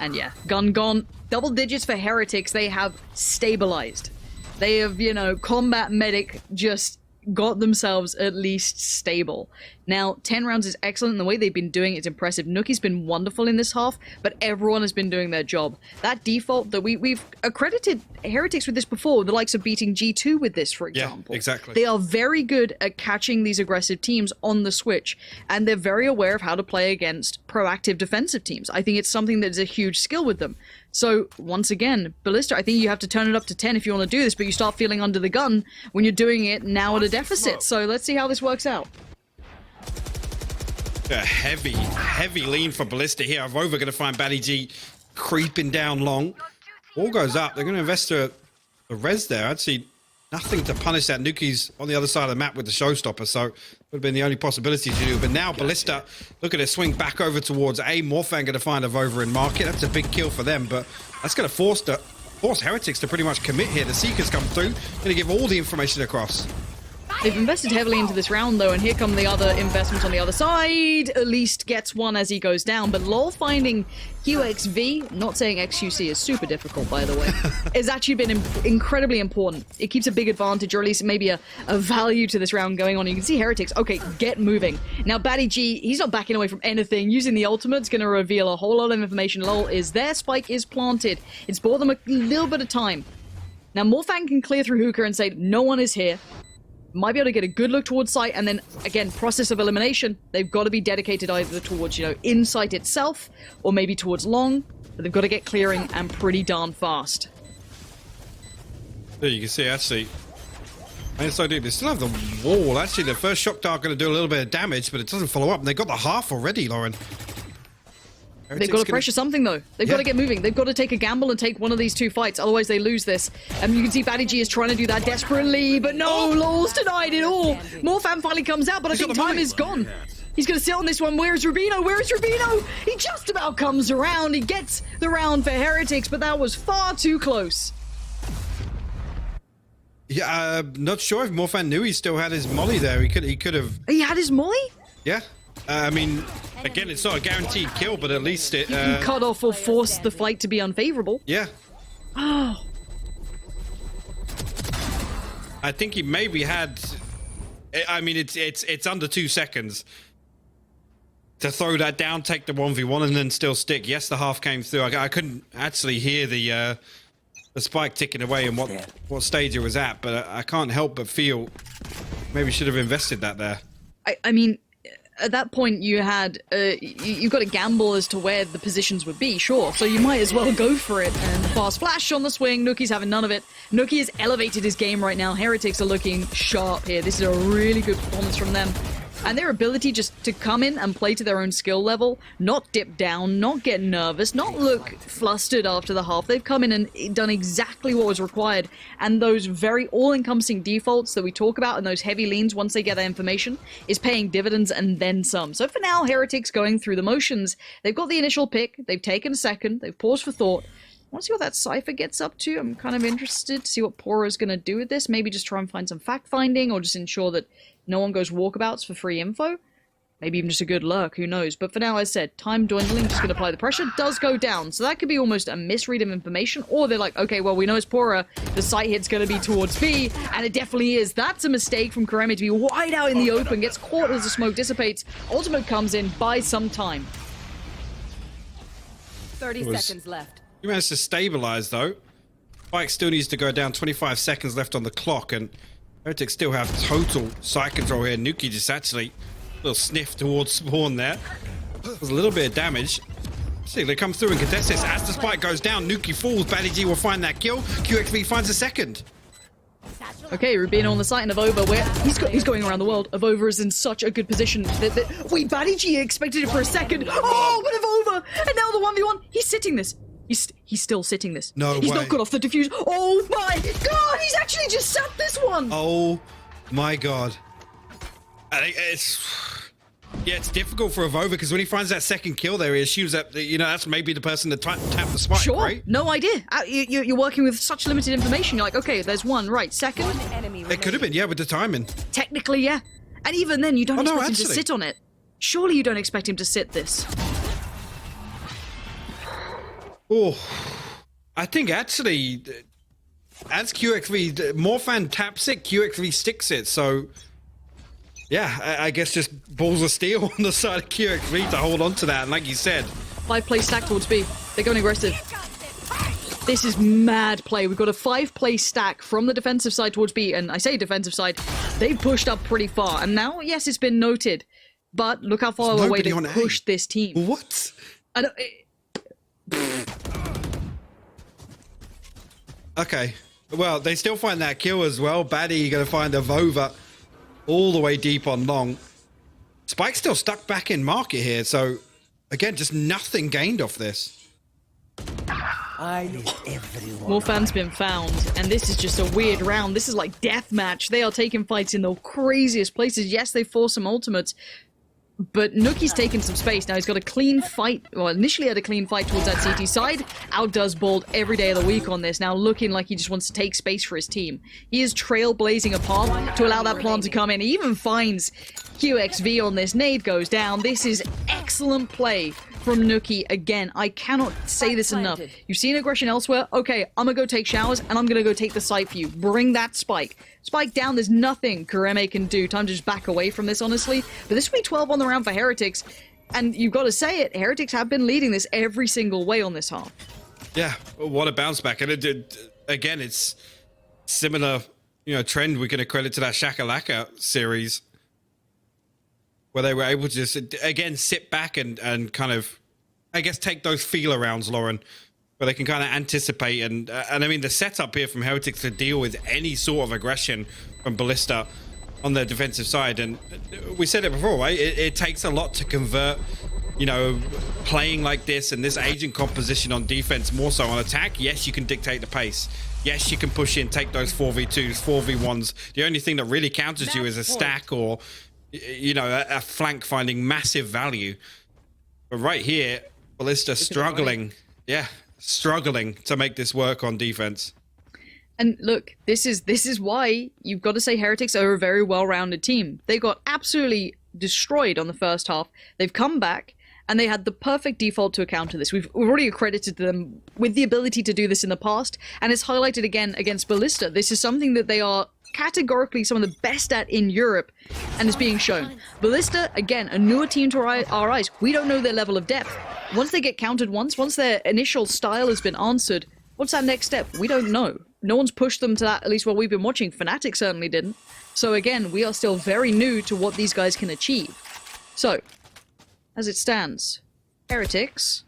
And yeah, gun gone. Double digits for Heretics. They have stabilized. They have, combat medic just got themselves at least stable. Now, 10 rounds is excellent, and the way they've been doing it is impressive. Nuki's been wonderful in this half, but everyone has been doing their job. That default that we've accredited Heretics with this before, the likes of beating G2 with this, for example. Yeah, exactly. They are very good at catching these aggressive teams on the switch, and they're very aware of how to play against proactive defensive teams. I think it's something that is a huge skill with them. So, once again, Ballista, I think you have to turn it up to 10 if you want to do this, but you start feeling under the gun when you're doing it now at a deficit. So, let's see how this works out. A heavy lean for Ballista here. Over going to find Batty G creeping down long. All goes up. They're going to invest the res there. I'd see nothing to punish that. Nuki's on the other side of the map with the showstopper, so would have been the only possibility to do. But now Ballista, look at it, swing back over towards A. Morphan going to find a Over in market. That's a big kill for them, but that's going to force Heretics to pretty much commit here. The Seekers come through, going to give all the information across. They've invested heavily into this round, though, and here come the other investments on the other side. At least gets one as he goes down, but LoL finding QXV, not saying XQC is super difficult, by the way, has actually been incredibly important. It keeps a big advantage, or at least maybe a value to this round going on. You can see Heretics, okay, get moving. Now, Batty G, he's not backing away from anything. Using the ultimate's going to reveal a whole lot of information. LoL is there, Spike is planted. It's bought them a little bit of time. Now, Morfang can clear through Hookah and say, no one is here. Might be able to get a good look towards site, and then, again, process of elimination. They've got to be dedicated either towards, insight itself, or maybe towards long, but they've got to get clearing, and pretty darn fast. There you can see, actually, and so deep. They still have the wall. Actually, the first shock dart going to do a little bit of damage, but it doesn't follow up, and they got the half already, Lauren. They've got to pressure something, though. They've got to get moving. They've got to take a gamble and take one of these 2 fights. Otherwise, they lose this. And you can see Batty G is trying to do that desperately. But no, LoL's denied it all. Morfan finally comes out, but I think time is gone. He's going to sit on this one. Where is Rubino? Where is Rubino? He just about comes around. He gets the round for Heretics, but that was far too close. Yeah, not sure if Morfan knew he still had his molly there. He could have... He had his molly? Yeah. I mean, again, it's not a guaranteed kill, but at least it... You can cut off or force the fight to be unfavorable. Yeah. Oh. I think he maybe had... I mean, it's under 2 seconds to throw that down, take the 1v1, and then still stick. Yes, the half came through. I couldn't actually hear the spike ticking away and what stage it was at, but I can't help but feel maybe should have invested that there. I mean... at that point you had you've got to gamble as to where the positions would be, sure. So you might as well go for it. And the fast flash on the swing. Nuki's having none of it. Nuki has elevated his game right now. Heretics are looking sharp here. This is a really good performance from them. And their ability just to come in and play to their own skill level, not dip down, not get nervous, not look flustered after the half. They've come in and done exactly what was required. And those very all-encompassing defaults that we talk about and those heavy leans once they get that information is paying dividends and then some. So for now, Heretics going through the motions. They've got the initial pick. They've taken a second. They've paused for thought. I want to see what that Cypher gets up to. I'm kind of interested to see what Pora is going to do with this. Maybe just try and find some fact-finding or just ensure that no one goes walkabouts for free info. Maybe even just a good lurk, who knows. But for now, as I said, time dwindling, just going to apply the pressure, does go down. So that could be almost a misread of information. Or they're like, okay, well, we know it's Pora. The sight hit's going to be towards B. And it definitely is. That's a mistake from Karemi to be wide out in the open. Gets caught as the smoke dissipates. Ultimate comes in, buys some time. 30 seconds left. You managed to stabilize, though. Spike still needs to go down. 25 seconds left on the clock, and Heretics still have total side control here. Nuki just actually a little sniff towards spawn there. There's a little bit of damage. See, they come through and contest this. As the spike goes down, Nuki falls. Bally G will find that kill. QXV finds a second. Okay, Rubino on the side of Over, where he's going around the world. Avova is in such a good position that wait, Bally G expected it for a second. Oh, but Avova! And now the 1v1, he's sitting this. He's still sitting this. No He's way. not got off the diffuse. Oh my god! He's actually just sat this one! Oh my god. It's difficult for Avova because when he finds that second kill there, he assumes that, you know, that's maybe the person that tapped the spike, Sure, right? no idea. You're working with such limited information. You're like, okay, there's one, right, second. It could have been, yeah, with the timing. Technically, yeah. And even then, you don't expect him to actually. sit on it. Surely you don't expect him to sit this. Oh, I think actually, as QXV, Morphan taps it, QXV sticks it, so yeah, I guess just balls of steel on the side of QXV to hold on to that, and like you said. 5-play stack towards B. They're going aggressive. This is mad play. We've got a 5-play stack from the defensive side towards B, and I say defensive side, they've pushed up pretty far, and now, yes, it's been noted, but look how far away they pushed this team. What? I don't... Okay, well, they still find that kill as well. Baddie going to find Avova all the way deep on long. Spike's still stuck back in market here, so again, just nothing gained off this. I need everyone. More fans been found, and this is just a weird round. This is like deathmatch. They are taking fights in the craziest places. Yes, they force some ultimates, but Nuki's taken some space. Now he's got a clean fight. Well, initially had a clean fight towards that CT side. Outdoes Bold every day of the week on this. Now looking like he just wants to take space for his team. He is trailblazing a path to allow that plan to come in. He even finds QXV on this. Nade goes down. This is excellent play from Nuki again. I cannot say this enough. You've seen aggression elsewhere. Okay, I'm gonna go take showers and I'm gonna go take the site for you. Bring that spike. Spike down, there's nothing Karemi can do. Time to just back away from this, honestly. But this will be 12 on the round for Heretics. And you've got to say it, Heretics have been leading this every single way on this half. Yeah, what a bounce back. And it did, again, it's similar, you know, trend we can credit to that Shakalaka series, where they were able to just, again, sit back and kind of, I guess, take those feel arounds, Lauren, where they can kind of anticipate. And I mean, the setup here from Heretics to deal with any sort of aggression from Ballista on their defensive side. And we said it before, right? It takes a lot to convert, you know, playing like this and this agent composition on defense more so. On attack, yes, you can dictate the pace. Yes, you can push in, take those 4v2s, 4v1s. The only thing that really counters you is a stack or, you know, a flank finding massive value. But right here, Ballista struggling. Yeah, struggling to make this work on defense. And look, this is why you've got to say Heretics are a very well-rounded team. They got absolutely destroyed on the first half. They've come back, and they had the perfect default to account to this. We've already accredited them with the ability to do this in the past, and it's highlighted again against Ballista. This is something that they are categorically some of the best at in Europe, and it's being shown. Ballista, again, a newer team to our eyes. We don't know their level of depth. Once they get countered once their initial style has been answered, what's that next step? We don't know. No one's pushed them to that, at least what we've been watching. Fnatic certainly didn't. So again, we are still very new to what these guys can achieve. So, as it stands, Heretics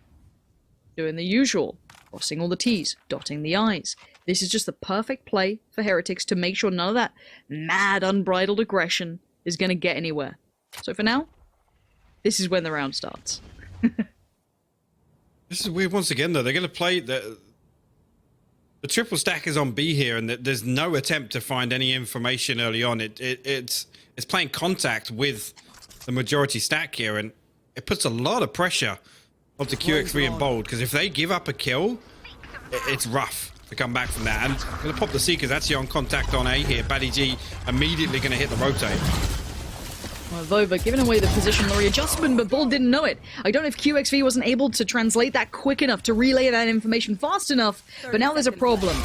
doing the usual, crossing all the T's, dotting the I's. This is just the perfect play for Heretics to make sure none of that mad, unbridled aggression is going to get anywhere. So for now, this is when the round starts. This is weird once again, though. They're going to play... The triple stack is on B here, and there's no attempt to find any information early on. It's playing contact with the majority stack here, and it puts a lot of pressure onto QXV and Bold, because if they give up a kill, it's rough to come back from that. And I'm going to pop the Seekers actually on contact on A here. Batty G immediately going to hit the rotate. Well, Vova giving away the position, the readjustment, but Bold didn't know it. I don't know if QXV wasn't able to translate that quick enough, to relay that information fast enough, but now there's a problem.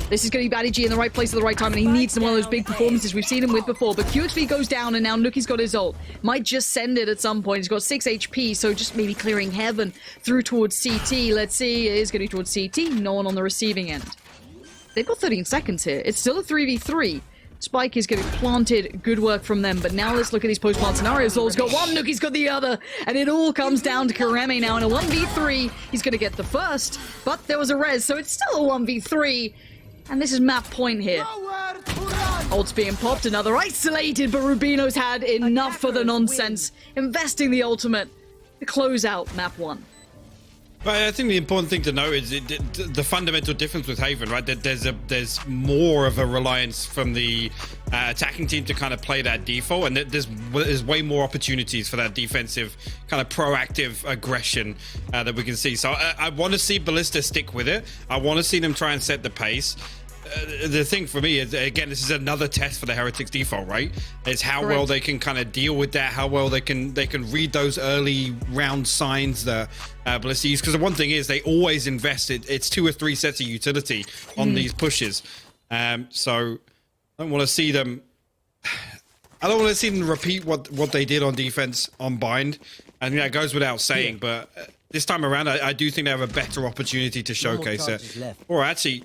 This is going to be Batty G in the right place at the right time, and he needs one of those big performances we've seen him with before. But QXV goes down, and now Nuki's got his ult. Might just send it at some point. He's got 6 HP, so just maybe clearing heaven through towards CT. Let's see, it is going towards CT. No one on the receiving end. They've got 13 seconds here. It's still a 3v3. Spike is getting planted, good work from them, but now let's look at these post-plant scenarios. Zol's got one, Nuki's got the other, and it all comes down to Kareme now in a 1v3. He's going to get the first, but there was a res, so it's still a 1v3, and this is map point here. Ult's being popped, another isolated, but Rubino's had enough for the nonsense, investing the ultimate to close out map 1. But I think the important thing to note is the fundamental difference with Haven, right? That there's more of a reliance from the attacking team to kind of play that default, and there's way more opportunities for that defensive kind of proactive aggression that we can see. So I want to see Ballista stick with it. I want to see them try and set the pace. The thing for me is, again, this is another test for the Heretics default, right? Is how well they can kind of deal with that, how well they can read those early round signs that Ballista use. Because the one thing is, they always invest it's 2 or 3 sets of utility on these pushes. So I don't want to see them. I don't want to see them repeat what they did on defense on Bind, and that goes without saying. But this time around, I do think they have a better opportunity to showcase it. Or actually.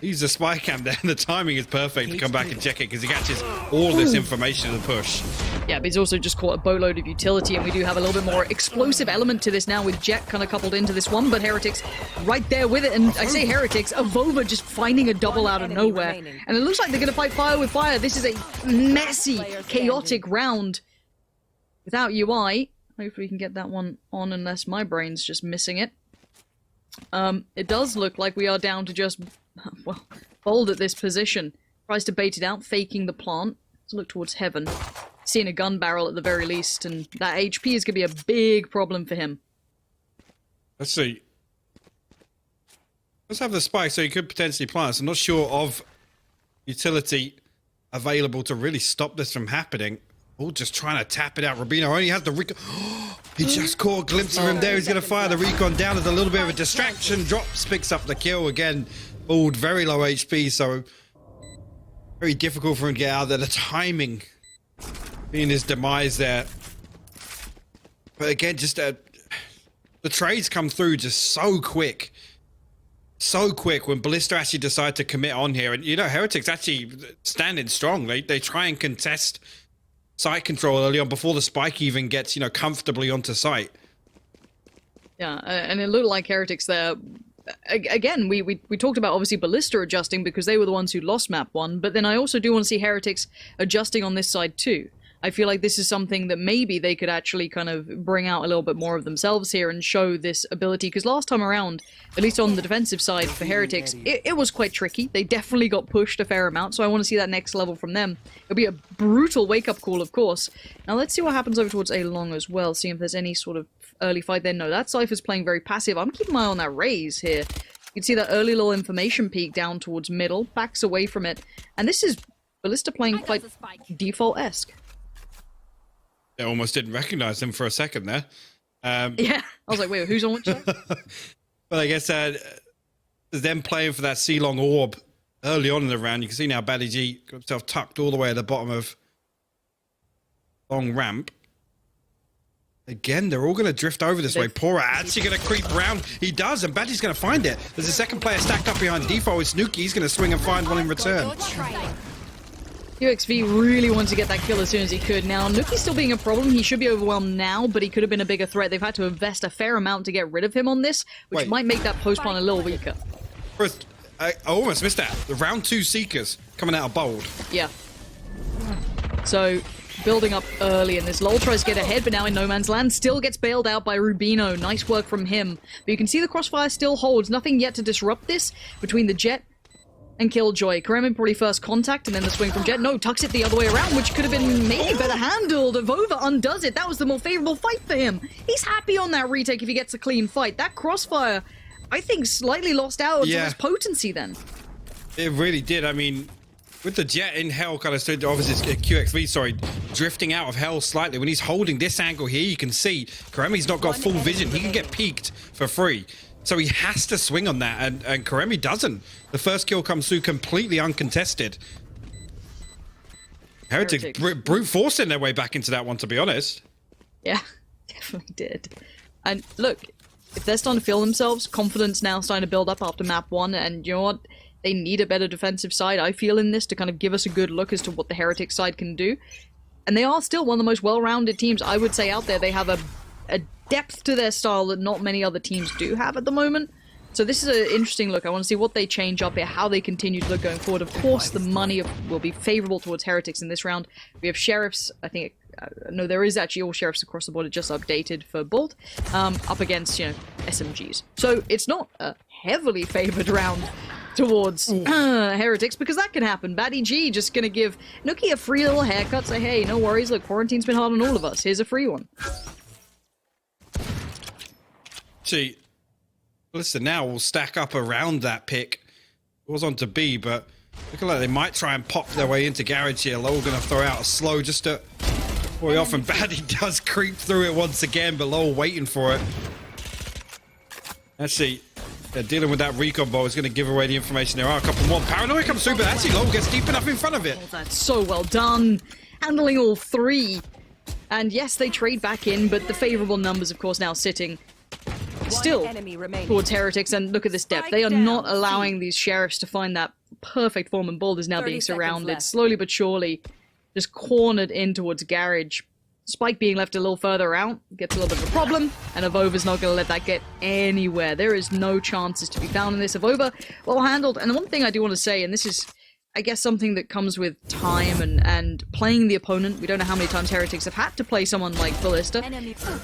He's a spy cam there, and the timing is perfect to come back and check it because he catches all this information in the push. Yeah, but he's also just caught a boatload of utility, and we do have a little bit more explosive element to this now with Jet kind of coupled into this one, but Heretics right there with it. And I say Heretics, Avova just finding a double out of nowhere. And it looks like they're going to fight fire with fire. This is a messy, chaotic round without UI. Hopefully we can get that one on unless my brain's just missing it. It does look like we are down to just... well, Bold at this position. Tries to bait it out, faking the plant. Let's look towards heaven. Seeing a gun barrel at the very least, and that HP is going to be a big problem for him. Let's see. Let's have the spike, so he could potentially plant. I'm not sure of utility available to really stop this from happening. Oh, just trying to tap it out. Rubino only has the recon. He just caught a glimpse of him there. He's going to fire the recon down as a little bit of a distraction. Drops, picks up the kill again. Bold, very low HP, so very difficult for him to get out there. The timing being his demise there. But again, just the trades come through just so quick. So quick when Ballista actually decide to commit on here. And, you know, Heretics actually standing strong. They try and contest site control early on before the spike even gets, you know, comfortably onto site. Yeah, and it looked like Heretics there... Again, we talked about obviously Ballista adjusting because they were the ones who lost map 1, but then I also do want to see Heretics adjusting on this side too. I feel like this is something that maybe they could actually kind of bring out a little bit more of themselves here and show this ability, because last time around, at least on the defensive side for Heretics, it was quite tricky. They definitely got pushed a fair amount, so I want to see that next level from them. It'll be a brutal wake-up call, of course. Now let's see what happens over towards A long as well, seeing if there's any sort of early fight there. No, that Cypher's playing very passive. I'm keeping my eye on that Raze here. You can see that early little information peak down towards middle, backs away from it, and this is Ballista playing quite default-esque. I almost didn't recognize him for a second there. Yeah, I was like, wait, who's on which side? But I guess them playing for that C-long orb early on in the round. You can see now Batty G got himself tucked all the way at the bottom of long ramp. Again, they're all going to drift over this way. Pora actually going to creep around. He does, and Batty's going to find it. There's a second player stacked up behind default. It's Nuki. He's going to swing and find one in return. UXV really wants to get that kill as soon as he could. Now, Nuki's still being a problem. He should be overwhelmed now, but he could have been a bigger threat. They've had to invest a fair amount to get rid of him on this, which might make that post-spawn a little weaker. First, I almost missed that. The round 2 Seekers coming out of bold. Yeah. So, building up early, and this Lol tries to get ahead, but now in no man's land, still gets bailed out by Rubino. Nice work from him. But you can see the crossfire still holds. Nothing yet to disrupt this between the Jet and Killjoy. Kremen probably first contact, and then the swing from Jet. No, tucks it the other way around, which could have been maybe better handled. Vova undoes it. That was the more favorable fight for him. He's happy on that retake if he gets a clean fight. That crossfire, I think, slightly lost out on its potency then. It really did. I mean, with the Jet in hell, kind of stood, obviously it's QXV, sorry, drifting out of hell slightly. When he's holding this angle here, you can see Karemi's not got full vision. He can get peeked for free. So he has to swing on that, and Karemi doesn't. The first kill comes through completely uncontested. Heretics brute forcing their way back into that one, to be honest. Yeah, definitely did. And look, if they're starting to feel themselves, confidence now starting to build up after map 1, and you know what? They need a better defensive side, I feel, in this to kind of give us a good look as to what the Heretics side can do. And they are still one of the most well-rounded teams, I would say, out there. They have a depth to their style that not many other teams do have at the moment. So this is an interesting look. I want to see what they change up here, how they continue to look going forward. Of course, the money will be favorable towards Heretics in this round. We have Sheriffs, I think, no, there is actually all Sheriffs across the board. It just updated for Bolt, up against, you know, SMGs. So it's not a heavily favored round towards Heretics, because that can happen. Batty G just gonna give Nuki a free little haircut, say, hey, no worries, look, quarantine's been hard on all of us. Here's a free one. See, listen, now we'll stack up around that pick. It was on to B, but looking like they might try and pop their way into Garage here. Lowell gonna throw out a slow just to boy off, and Batty does creep through it once again, but Lowell waiting for it. Actually, they're dealing with that recon ball. Is going to give away the information. There are a couple more. Paranoia comes through, but actually Lowell gets deep enough in front of it. Oh, that's so well done. Handling all three. And yes, they trade back in, but the favorable numbers, of course, now sitting still towards Heretics. And look at this depth. They are not allowing these Sheriffs to find that perfect form, and Bold is now being surrounded slowly but surely, just cornered in towards Garage. Spike being left a little further out gets a little bit of a problem, and Avova's not going to let that get anywhere. There is no chances to be found in this. Avova, well handled. And the one thing I do want to say, and this is, I guess, something that comes with time and playing the opponent. We don't know how many times Heretics have had to play someone like Ballista.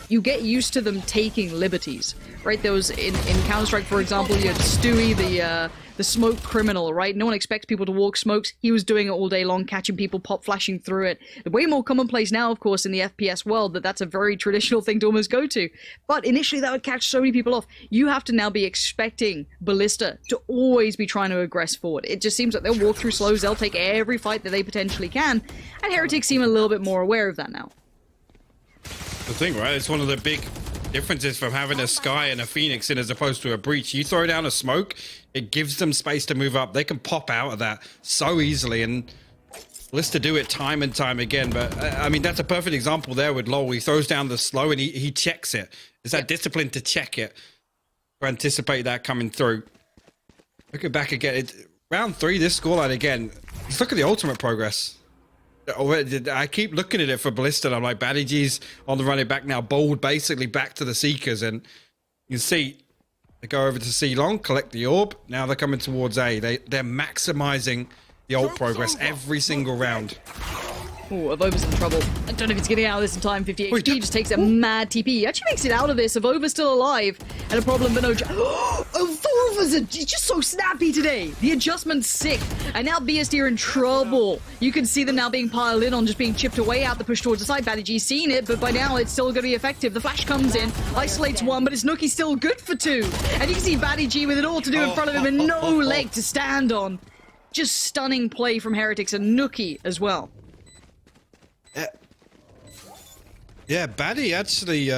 You get used to them taking liberties, right? There was, in Counter-Strike, for example, you had Stewie, the smoke criminal, right? No one expects people to walk smokes. He was doing it all day long, catching people, pop flashing through it. Way more commonplace now, of course, in the FPS world, that's a very traditional thing to almost go to. But initially, that would catch so many people off. You have to now be expecting Ballista to always be trying to aggress forward. It just seems like they'll walk through slows, they'll take every fight that they potentially can, and Heretics seem a little bit more aware of that now. The thing, right? It's one of the big differences from having a Sky and a Phoenix in as opposed to a Breach. You throw down a smoke, it gives them space to move up. They can pop out of that so easily, and Ballista do it time and time again. But I mean, that's a perfect example there with Lowell. He throws down the slow and he checks it. It's that discipline to check it, to anticipate that coming through. Look at back again. Round 3, this scoreline again. Let's look at the ultimate progress. I keep looking at it for Ballista, and I'm like, Batty G's on the running back now. Bold basically back to the Seekers, and you can see they go over to C long, collect the orb. Now they're coming towards A. They're maximizing the ult progress every single round. Oh, Avova's in trouble. I don't know if he's getting out of this in time. 50 HP, just takes a mad TP. He actually makes it out of this. Avova's still alive. And a problem, but no... Avova's just so snappy today. The adjustment's sick. And now BSD are in trouble. You can see them now being piled in on, just being chipped away out the push towards the side. Batty G's seen it, but by now it's still going to be effective. The flash comes in, isolates one, but it's Nookie still good for 2. And you can see Batty G with it all to do in front of him and no leg to stand on. Just stunning play from Heretics and Nookie as well. Yeah, Batty actually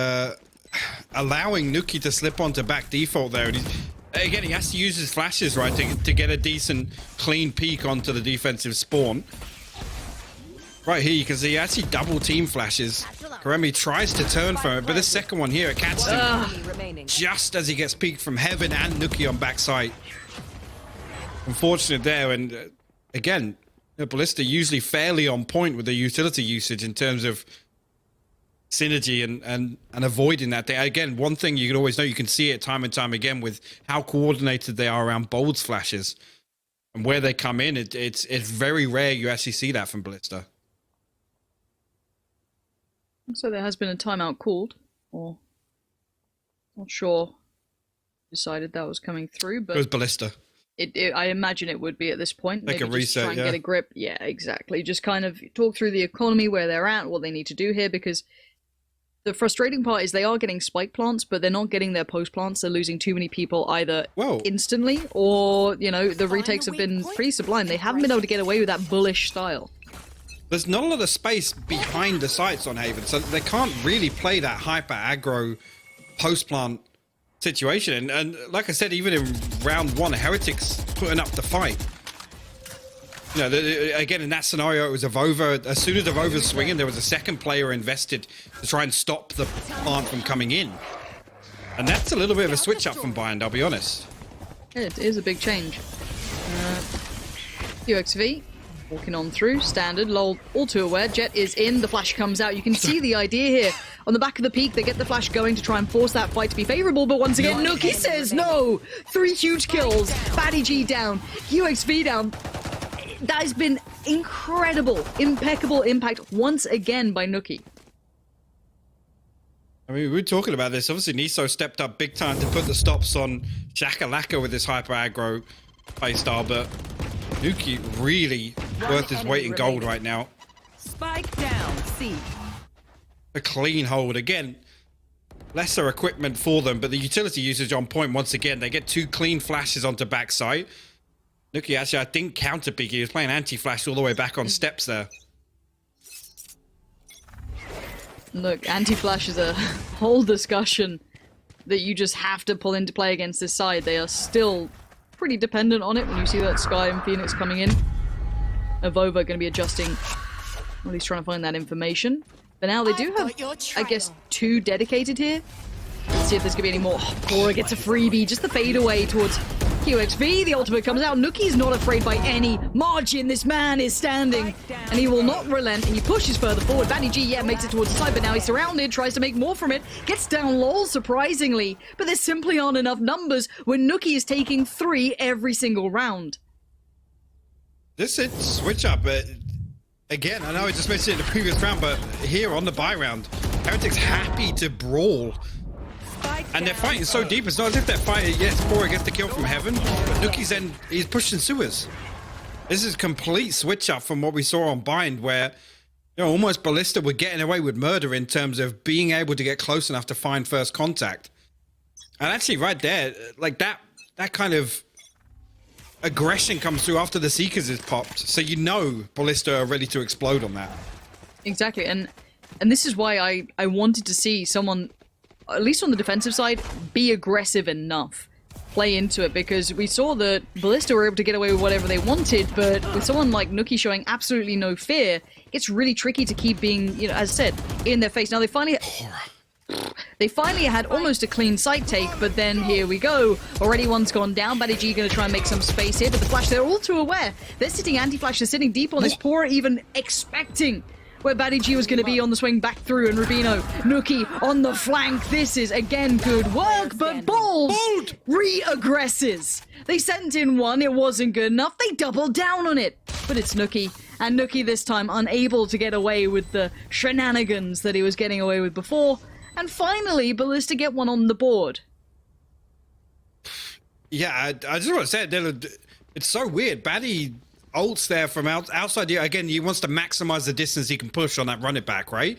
allowing Nuki to slip onto back default there. And again, he has to use his flashes, right, to get a decent, clean peek onto the defensive spawn. Right here, you can see he actually double team flashes. Karemi tries to turn from it, but this second one here, it catches him just as he gets peeked from Heaven and Nuki on backside. Unfortunate there, and again, Ballista usually fairly on point with the utility usage in terms of synergy and avoiding that. Again, one thing you can always know, you can see it time and time again with how coordinated they are around Bold's flashes and where they come in. It's very rare you actually see that from Ballista. So there has been a timeout called, or not sure decided that was coming through, but It was Ballista. I imagine it would be at this point. Like Maybe a just reset, try and yeah. get a grip. Yeah, exactly. Just kind of talk through the economy, where they're at, what they need to do here, because the frustrating part is they are getting spike plants, but they're not getting their post plants. They're losing too many people either instantly or, you know, the retakes have been pretty sublime. They haven't been able to get away with that bullish style. There's not a lot of space behind the sites on Haven, so they can't really play that hyper aggro post plant situation. And like I said, even in round one, Heretics putting up the fight. You know, again, in that scenario, it was Avova. As soon as Avova's was swinging, there was a second player invested to try and stop the plant from coming in. And that's a little bit of a switch up from Bind, I'll be honest. It is a big change. UXV walking on through, standard, lol, all too aware. Jet is in, the flash comes out. You can see the idea here. On the back of the peak, they get the flash going to try and force that fight to be favorable, but once again, Nookie says no! 3 huge kills, Batty G down, UXV down. That has been incredible, impeccable impact once again by Nookie. I mean, we were talking about this. Obviously, Niso stepped up big time to put the stops on Shakalaka with his hyper aggro playstyle, but Nookie really worth his weight in gold right now. Spike down, C. A clean hold. Again, lesser equipment for them, but the utility usage on point once again. They get 2 clean flashes onto backside. Nookie actually, I think, counter-peek. He was playing anti-flash all the way back on steps there. Look, anti-flash is a whole discussion that you just have to pull into play against this side. They are still pretty dependent on it when you see that Sky and Phoenix coming in. Avova going to be adjusting, or at least trying to find that information. But now they do have, I guess, 2 dedicated here. Let's see if there's going to be any more. Bora gets a freebie, just the fade away towards QXV. The ultimate comes out. Nookie's not afraid by any margin. This man is standing, and he will not relent. He pushes further forward. Vanny G, yeah, makes it towards the side, but now he's surrounded, tries to make more from it. Gets down lol, surprisingly. But there simply aren't enough numbers when Nookie is taking 3 every single round. This is switch up. Again, I know I just mentioned it in the previous round, but here on the buy round, Heretics happy to brawl. And they're fighting so deep. It's not as if they're fighting. Yes, Bora gets the kill from Heaven, but Nookie's then he's pushing sewers. This is complete switch up from what we saw on Bind, where you know almost Ballista were getting away with murder in terms of being able to get close enough to find first contact. And actually, right there, like that kind of aggression comes through after the Seekers is popped, so you know Ballista are ready to explode on that. Exactly, and this is why I wanted to see someone, at least on the defensive side, be aggressive enough. Play into it, because we saw that Ballista were able to get away with whatever they wanted, but with someone like Nookie showing absolutely no fear, it's really tricky to keep being, you know, as I said, in their face. Now they finally had almost a clean site take, but then here we go. Already one's gone down. Batty G going to try and make some space here, but the flash, they're all too aware. They're sitting anti-flash, they're sitting deep on this. Poor even expecting where Batty G was going to be on the swing back through, and Rubino, Nookie on the flank. This is, again, good work, but Bold re-aggresses. They sent in one, it wasn't good enough. They doubled down on it, but it's Nookie. And Nookie this time unable to get away with the shenanigans that he was getting away with before. And finally, Ballista get one on the board. Yeah, I just want to say, it's so weird. Batty ults there from outside. Again, he wants to maximize the distance he can push on that run it back, right?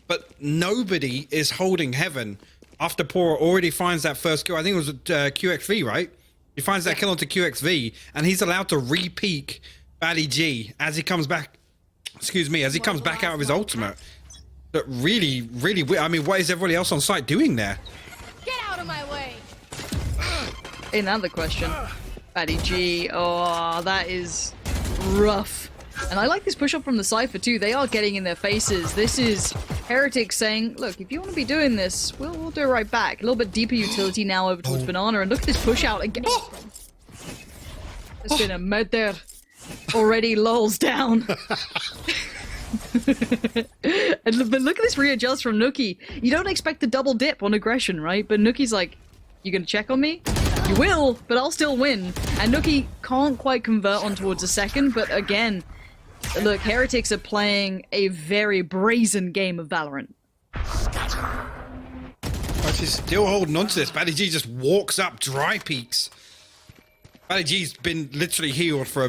But nobody is holding Heaven after Pora already finds that first kill. I think it was QXV, right? He finds that kill onto QXV, and he's allowed to re-peek Batty G as he comes back. Excuse me, as he comes back out of his ultimate. But really, really weird. I mean, what is everybody else on site doing there? Get out of my way! Another question. Batty G, oh, that is rough. And I like this push up from the Cypher too. They are getting in their faces. This is Heretics saying, look, if you want to be doing this, we'll do it right back. A little bit deeper utility now over towards Banana, and look at this push out again. It's been a murder. already lolls down. But look at this readjust from Nuki. You don't expect the double dip on aggression, right? But Nuki's like, you gonna check on me? You will, but I'll still win. And Nuki can't quite convert on towards a second, but again, look, Heretics are playing a very brazen game of Valorant. Oh, she's still holding on to this. Batty G just walks up, dry peaks. Batty G's been literally healed for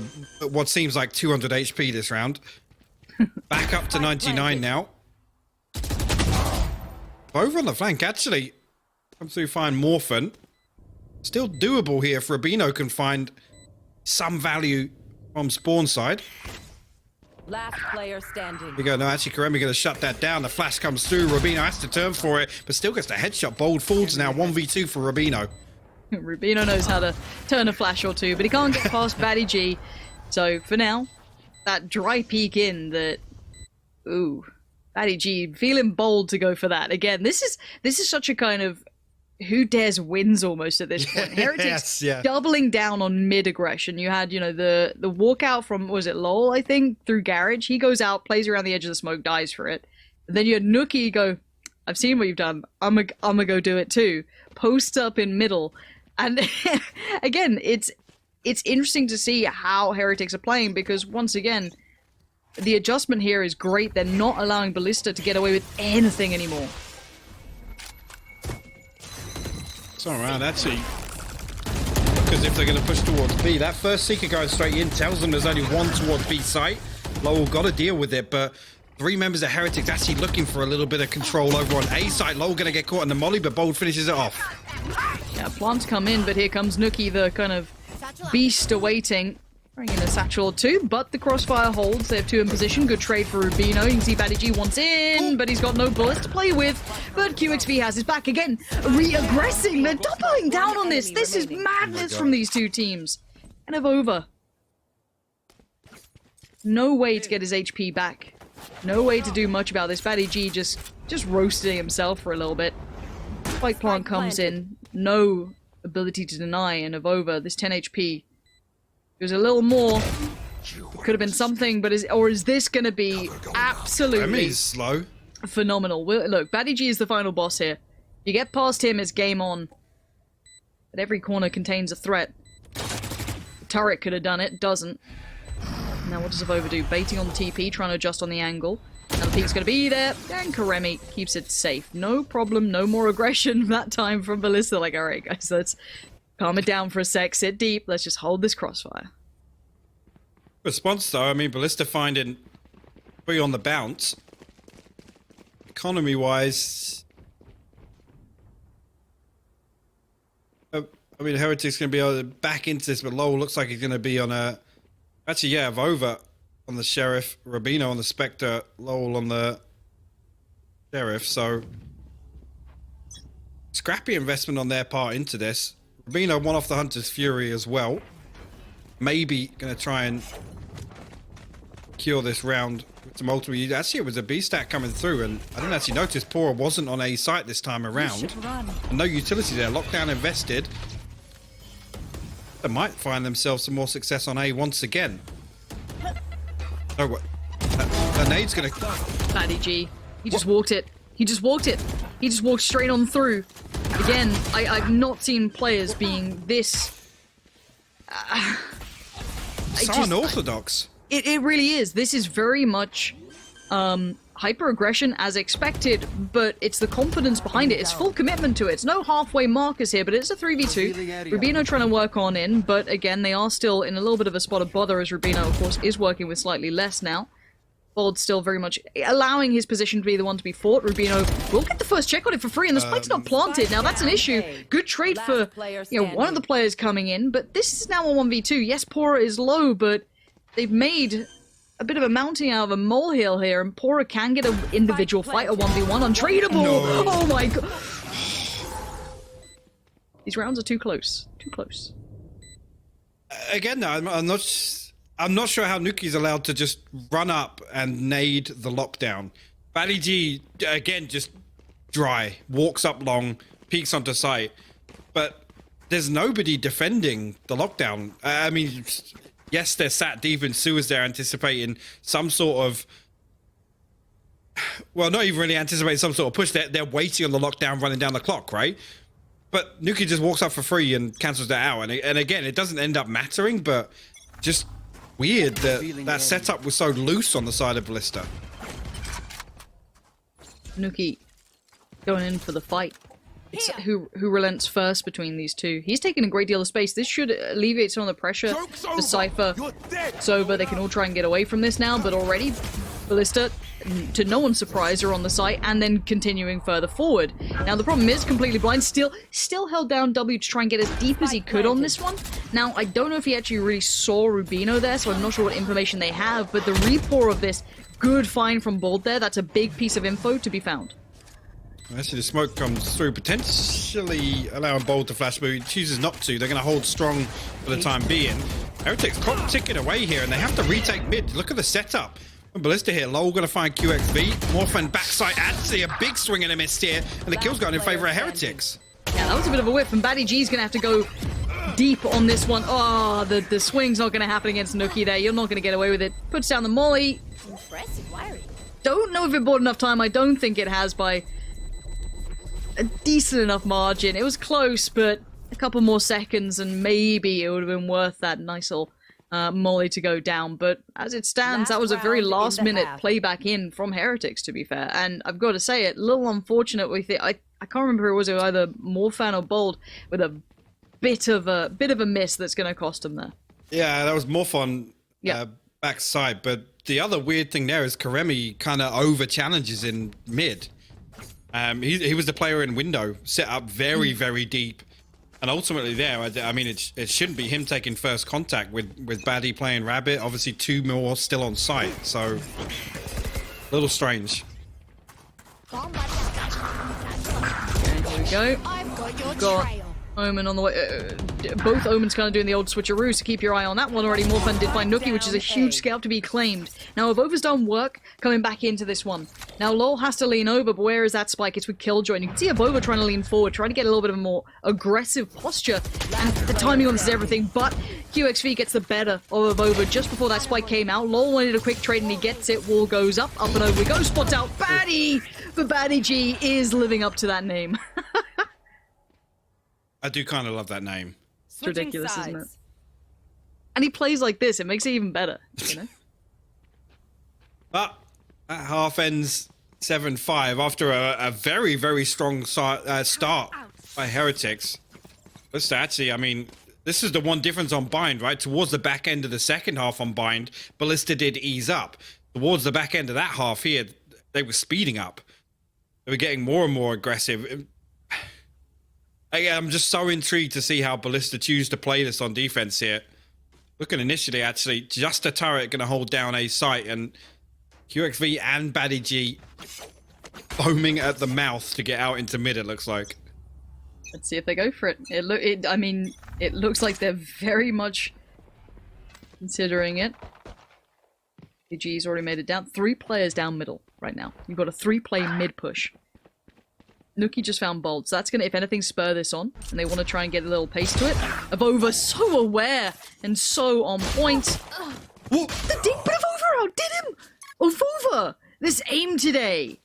what seems like 200 HP this round. Back up to 99 now. Over on the flank, actually. Comes through fine Morphin. Still doable here if Rubino can find some value from spawn side. Last player standing. Here we go. No, actually, Karemi going to shut that down. The flash comes through. Rubino has to turn for it, but still gets the headshot. Bold falls now. 1v2 for Rubino. Rubino knows how to turn a flash or two, but he can't get past Batty G. So for now, that dry peek in that, ooh, Batty G feeling bold to go for that. Again, this is such a kind of who dares wins almost at this point. Heretics doubling down on mid aggression. You had, you know, the walkout from, was it Lowell, I think, through Garage. He goes out, plays around the edge of the smoke, dies for it. And then you had Nuki go, I've seen what you've done. I'm gonna go do it too. Post up in middle. And again, it's interesting to see how Heretics are playing because once again, the adjustment here is great. They're not allowing Ballista to get away with anything anymore. It's all right, actually. Because if they're going to push towards B, that first Seeker going straight in tells them there's only one towards B site. Lowell got to deal with it, but three members of Heretics actually looking for a little bit of control over on A site. Lowell going to get caught in the molly, but Bold finishes it off. Yeah, plants come in, but here comes Nuki, the kind of beast awaiting. Bring in a satchel or two, but the crossfire holds. They have two in position. Good trade for Rubino. You can see Batty G wants in, but he's got no bullets to play with. But QXV has his back again. Re-aggressing. They're doubling down on this. This is madness from these two teams. Kind of over. No way to get his HP back. No way to do much about this. Batty G just roasting himself for a little bit. Spike plant comes in. No ability to deny, and Avova, this 10 HP. There's a little more. Could have been something, but is this going to be absolutely slow? Phenomenal. Look, Batty G is the final boss here. You get past him, it's game on. But every corner contains a threat. The turret could have done it, doesn't. Now what does Avova do? Baiting on the TP, trying to adjust on the angle. Now the peek's going to be there, and Karemi keeps it safe. No problem, no more aggression that time from Ballista. Like, alright guys, let's calm it down for a sec, sit deep, let's just hold this crossfire. Response though, I mean, Ballista finding 3 on the bounce. Economy wise, I mean, Heretics going to be able to back into this, but Lowell looks like he's going to be on a, actually yeah, Avova on the Sheriff, Rubino on the Spectre, Lowell on the Sheriff, so scrappy investment on their part into this. Rubino won off the Hunter's Fury as well. Maybe going to try and kill this round with some ultimate. Actually, it was a B stack coming through, and I didn't actually notice Pora wasn't on A site this time around. And no utility there. Lockdown invested. They might find themselves some more success on A once again. Oh, what? That nade's going to... Batty G. He just walked it. He just walked it. He just walked straight on through. Again, I've not seen players being this... so unorthodox. It really is. This is very much hyper-aggression as expected, but it's the confidence behind it. It's full commitment to it. It's no halfway markers here, but it's a 3v2. Rubino trying to work on in, but again, they are still in a little bit of a spot of bother as Rubino, of course, is working with slightly less now. Bold's still very much allowing his position to be the one to be fought. Rubino will get the first check on it for free, and the spike's not planted. Now, that's an issue. Good trade for, you know, one of the players coming in, but this is now a 1v2. Yes, Pora is low, but they've made a bit of a mounting out of a molehill here, and Pora can get an individual fight, a 1v1, untradeable! No. Oh my god! These rounds are too close. Too close. Again, though, I'm not sure how Nuki's allowed to just run up and nade the lockdown. Batty G, again, just dry. Walks up long, peeks onto sight. But there's nobody defending the lockdown. I mean, yes, they're sat deep in sewers. They're anticipating some sort of, well, not even really anticipating some sort of push. They're waiting on the lockdown, running down the clock, right? But Nuki just walks up for free and cancels that out. And again, it doesn't end up mattering, but just weird that that setup was so loose on the side of Ballista. Nuki going in for the fight. It's who relents first between these two. He's taking a great deal of space. This should alleviate some of the pressure for Cypher. It's over. They can all try and get away from this now, but already Ballista, to no one's surprise, are on the site and then continuing further forward. Now the problem is completely blind. Still held down W to try and get as deep as he could on this one. Now I don't know if he actually really saw Rubino there, so I'm not sure what information they have, but the repour of this, good find from Bald there. That's a big piece of info to be found. Actually, the smoke comes through, potentially allowing Bold to flash, but he chooses not to. They're going to hold strong for the time being. Heretics clock ticking away here, and they have to retake mid. Look at the setup. Ballista here. Lowell going to find QXV. Morphin backside. Actually, a big swing and a miss here, and the kill's gone in favor of Heretics. Yeah, that was a bit of a whip, and Batty G's going to have to go deep on this one. Oh, the swing's not going to happen against Nuki there. You're not going to get away with it. Puts down the molly. Impressive wiring. Don't know if it bought enough time. I don't think it has by a decent enough margin. It was close, but a couple more seconds and maybe it would have been worth that nice little molly to go down. But as it stands, that was a very last minute playback in from Heretics, to be fair. And I've got to say it, a little unfortunate with it. I can't remember who it was, either Morphan or Bold, with a bit of a miss that's going to cost him there. Yeah, that was Morphon backside. But the other weird thing there is Karemi kind of over challenges in mid. He was the player in window, set up very, very deep. And ultimately there, I mean, it shouldn't be him taking first contact with Baddie playing Rabbit. Obviously, two more still on site, so a little strange. Okay, here we go. I've got your Got trail. Omen on the way. Both Omens kind of doing the old switcheroo, so keep your eye on that one already. Morphan did find Nuki, which is a huge scalp to be claimed. Now, Avova's done work coming back into this one. Now, Lowell has to lean over, but where is that spike? It's with Killjoy. And you can see Avova trying to lean forward, trying to get a little bit of a more aggressive posture. And the timing on this is everything, but QXV gets the better of Avova just before that spike came out. Lowell wanted a quick trade, and he gets it. Wall goes up and over we go. Spots out Baddie! But Baddie G is living up to that name. I do kind of love that name. It's ridiculous, isn't it? And he plays like this, it makes it even better, you know? But that half ends 7-5 after a very, very strong start by Heretics. But actually, I mean, this is the one difference on Bind, right? Towards the back end of the second half on Bind, Ballista did ease up. Towards the back end of that half here, they were speeding up. They were getting more and more aggressive. I'm just so intrigued to see how Ballista choose to play this on defense here. Looking initially, actually, just a turret going to hold down a site, and QXV and Baddie G foaming at the mouth to get out into mid, it looks like. Let's see if they go for it. I mean, it looks like they're very much considering it. BG's already made it down. 3 players down middle right now. You've got a 3-play mid push. Nuki just found Bold, so that's going to, if anything, spur this on, and they want to try and get a little pace to it. Avova so aware and so on point. The deep bit of Avova outdid him! Avova! This aim today!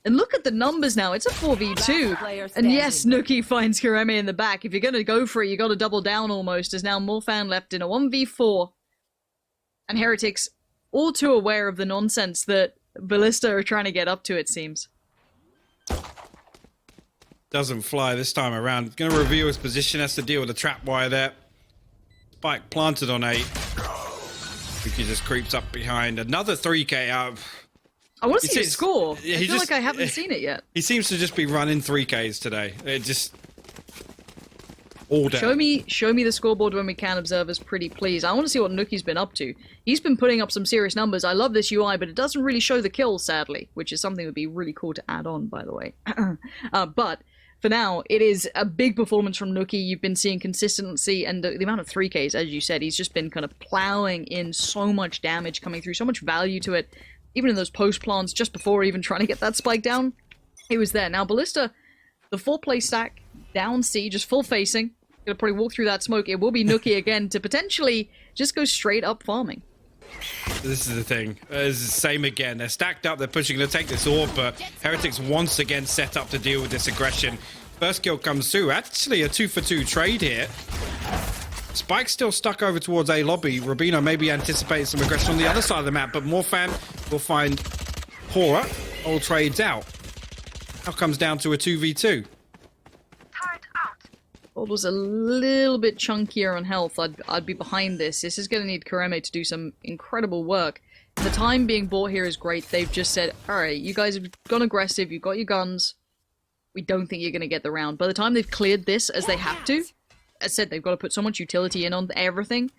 And look at the numbers now, it's a 4v2. And yes, Nuki finds Karemi in the back. If you're going to go for it, you got to double down almost, as now Morphan left in a 1v4. And Heretics, all too aware of the nonsense that Ballista are trying to get up to, it seems. Doesn't fly this time around. Going to reveal his position, has to deal with the trap wire there. Spike planted on 8. Nuki just creeps up behind. Another 3k out. I want to see his score. Yeah, I feel like I haven't seen it yet. He seems to just be running 3ks today. It just all day. Show me the scoreboard when we can, observers, pretty please. I want to see what Nuki's been up to. He's been putting up some serious numbers. I love this UI, but it doesn't really show the kills, sadly, which is something that would be really cool to add on, by the way. But for now, it is a big performance from Nuki. You've been seeing consistency and the amount of 3Ks, as you said. He's just been kind of plowing in so much damage coming through, so much value to it. Even in those post plants, just before even trying to get that spike down, it was there. Now, Ballista, the 4-play stack, down C, just full facing, Gonna probably walk through that smoke. It will be Nookie again to potentially just go straight up farming. This is the thing. It's the same again. They're stacked up. They're pushing to take this orb, but Heretics once again set up to deal with this aggression. First kill comes through. Actually, a 2-for-2 trade here. Spike's still stuck over towards A lobby. Rubino maybe anticipates some aggression on the other side of the map, but Morphan will find Hora. All trades out. Now comes down to a 2v2. Gold was a little bit chunkier on health. I'd be behind this. This is going to need Kareme to do some incredible work. The time being bought here is great. They've just said, alright, you guys have gone aggressive, you've got your guns. We don't think you're going to get the round. By the time they've cleared this, as they have to, as I said, they've got to put so much utility in on everything.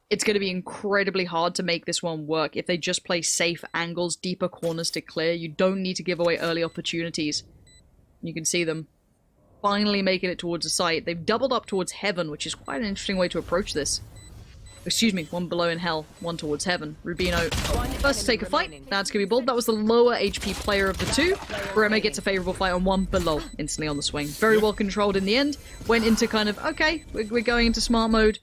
It's going to be incredibly hard to make this one work. If they just play safe angles, deeper corners to clear, you don't need to give away early opportunities. You can see them finally making it towards the site. They've doubled up towards heaven, which is quite an interesting way to approach this. Excuse me, one below in hell, one towards heaven. Rubino first to take a fight. That's going to be bold. That was the lower HP player of the two. Kareme gets a favorable fight on one below, instantly on the swing. Very well controlled in the end. Went into kind of, okay, we're going into smart mode.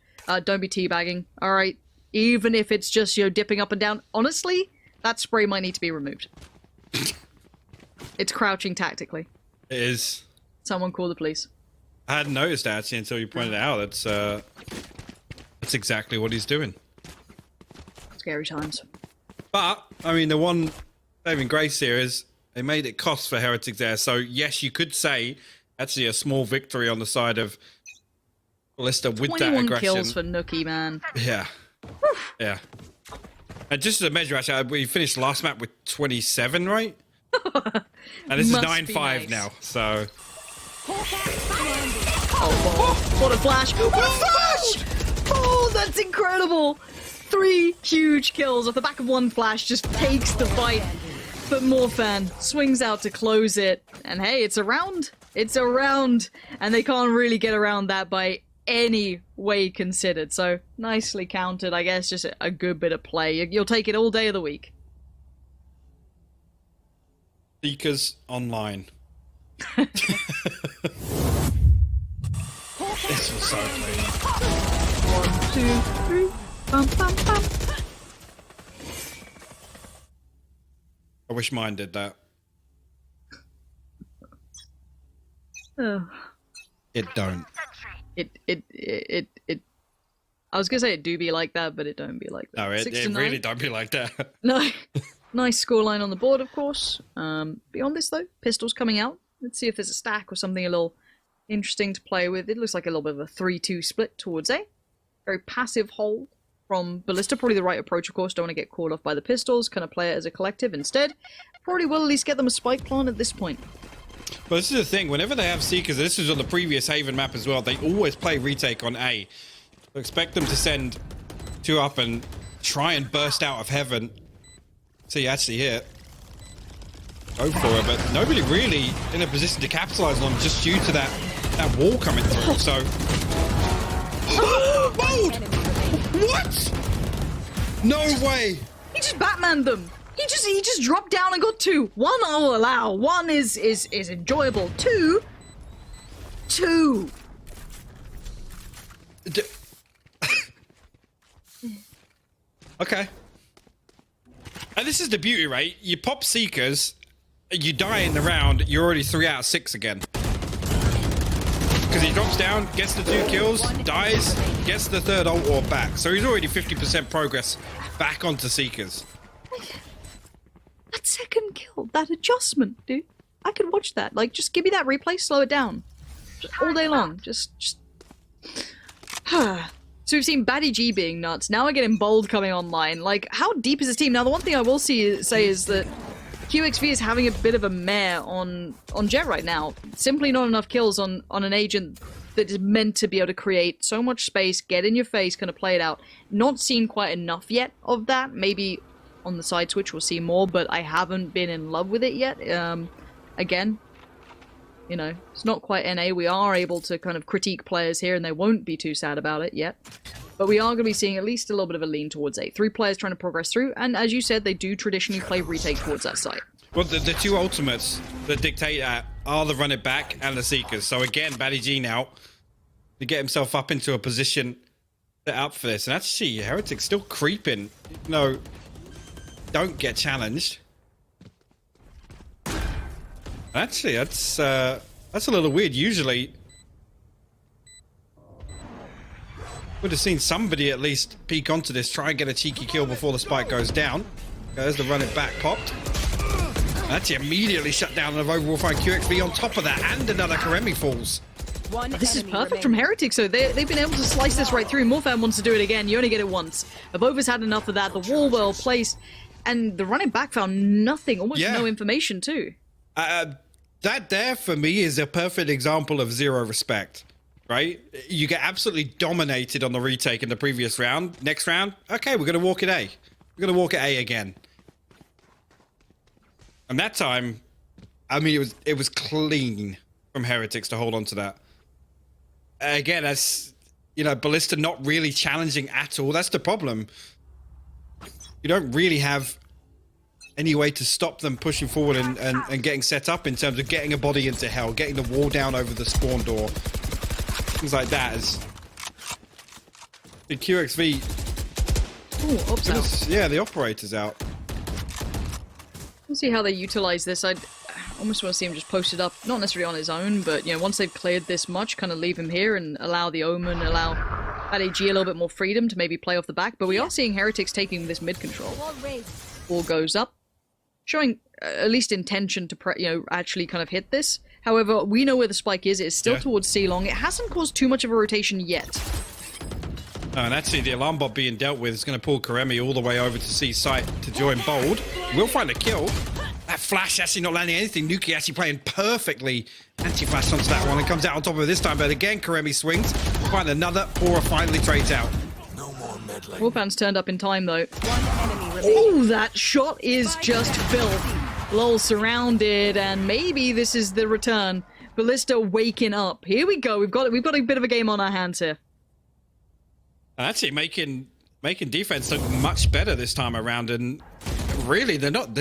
Don't be teabagging. Alright, even if it's just, you know, dipping up and down. Honestly, that spray might need to be removed. It's crouching tactically. It is. Someone call the police. I hadn't noticed that actually until you pointed it out. That's exactly what he's doing. Scary times. But, I mean, the one saving grace here is they made it cost for Heretics there. So, yes, you could say actually a small victory on the side of Ballista with that 21 aggression. kills for Nookie, man. Yeah. Yeah. And just as a measure, actually, we finished last map with 27, right? And this is Must 9-5 be nice. now, so... Oh, what a flash! What a flash! Oh, that's incredible! 3 huge kills off the back of one flash, just takes the fight. But Morphan swings out to close it. And hey, it's a round. It's a round. And they can't really get around that by any way considered. So, nicely counted, I guess. Just a good bit of play. You'll take it all day of the week. Seekers online. This was so clean. 1, 2, 3. Bum, bum, bum. I wish mine did that. Oh. It don't. It. I was gonna say it do be like that, but it don't be like that. No, 6 to it 9. really don't be like that. No. Nice scoreline on the board, of course. Beyond this, though, pistols coming out. Let's see if there's a stack or something a little interesting to play with. It looks like a little bit of a 3-2 split towards A. Very passive hold from Ballista. Probably the right approach, of course. Don't want to get called off by the pistols. Kind of play it as a collective instead. Probably will at least get them a spike plant at this point. Well, this is the thing. Whenever they have Seekers, this is on the previous Haven map as well, they always play retake on A. So expect them to send 2 up and try and burst out of heaven. See, actually hit. Go for it, but nobody really in a position to capitalize on just due to that wall coming through. So, bold! What? No way! He just Batmaned them. He just dropped down and got 2. 1 I'll allow. 1 is enjoyable. 2. Okay. And this is the beauty, right? You pop Seekers, you die in the round, you're already 3 out of 6 again. Because he drops down, gets the 2 kills, dies, gets the 3rd ult orb back. So he's already 50% progress back onto Seekers. That second kill, that adjustment, dude. I could watch that. Like, just give me that replay, slow it down. Just all day long. Just... So we've seen Batty G being nuts. Now we're getting Bold coming online. Like, how deep is this team? Now, the one thing I will say is that QXV is having a bit of a mare on Jet right now. Simply not enough kills on an agent that is meant to be able to create so much space, get in your face, kind of play it out. Not seen quite enough yet of that. Maybe on the side switch we'll see more, but I haven't been in love with it yet. Again, you know, it's not quite NA. We are able to kind of critique players here, and they won't be too sad about it yet. But we are going to be seeing at least a little bit of a lean towards A. 3 players trying to progress through, and as you said, they do traditionally play retake towards that site. Well, the 2 ultimates that dictate that are the run it back and the Seekers. So again, Batty G now to get himself up into a position set up for this. And actually, Heretics still creeping. No, don't get challenged. Actually, that's a little weird. Usually, would have seen somebody at least peek onto this, try and get a cheeky kill before the spike goes down. There's the run it back popped. Actually, immediately shut down an overall fine QXV on top of that, and another Karemi falls. This is perfect from Heretics, so they've been able to slice this right through. Morphan wants to do it again. You only get it once. Abova's had enough of that. The wall well placed, and the running back found nothing, almost no information too. That there, for me, is a perfect example of zero respect, right? You get absolutely dominated on the retake in the previous round. Next round, okay, we're going to walk at A. We're going to walk at A again. And that time, I mean, it was clean from Heretics to hold on to that. Again, as you know, Ballista not really challenging at all. That's the problem. You don't really have any way to stop them pushing forward and getting set up in terms of getting a body into hell, getting the wall down over the spawn door, things like that. As the QXV, Ops out. yeah, the operator's out. We'll see how they utilize this. I almost want to see him just post it up, not necessarily on his own, but, you know, once they've cleared this much, kind of leave him here and allow the Omen, allow AG a little bit more freedom to maybe play off the back. But we are seeing Heretics taking this mid control. Ball goes up, showing at least intention to, actually kind of hit this. However, we know where the spike is. It is still towards C-Long. It hasn't caused too much of a rotation yet. Oh, and actually, the alarm bot being dealt with is going to pull Karemi all the way over to C site to join Bold. We'll find a kill. That flash actually not landing anything. Nuki actually playing perfectly. Anti-flash onto that one and comes out on top of it this time. But again, Karemi swings. We'll find another. Pora finally trades out. No more meddling. Warpan's turned up in time, though. Oh, that shot is just filth. Lol surrounded, and maybe this is the return. Ballista waking up. Here we go. We've got a bit of a game on our hands here. Actually, making defense look much better this time around, and really they're not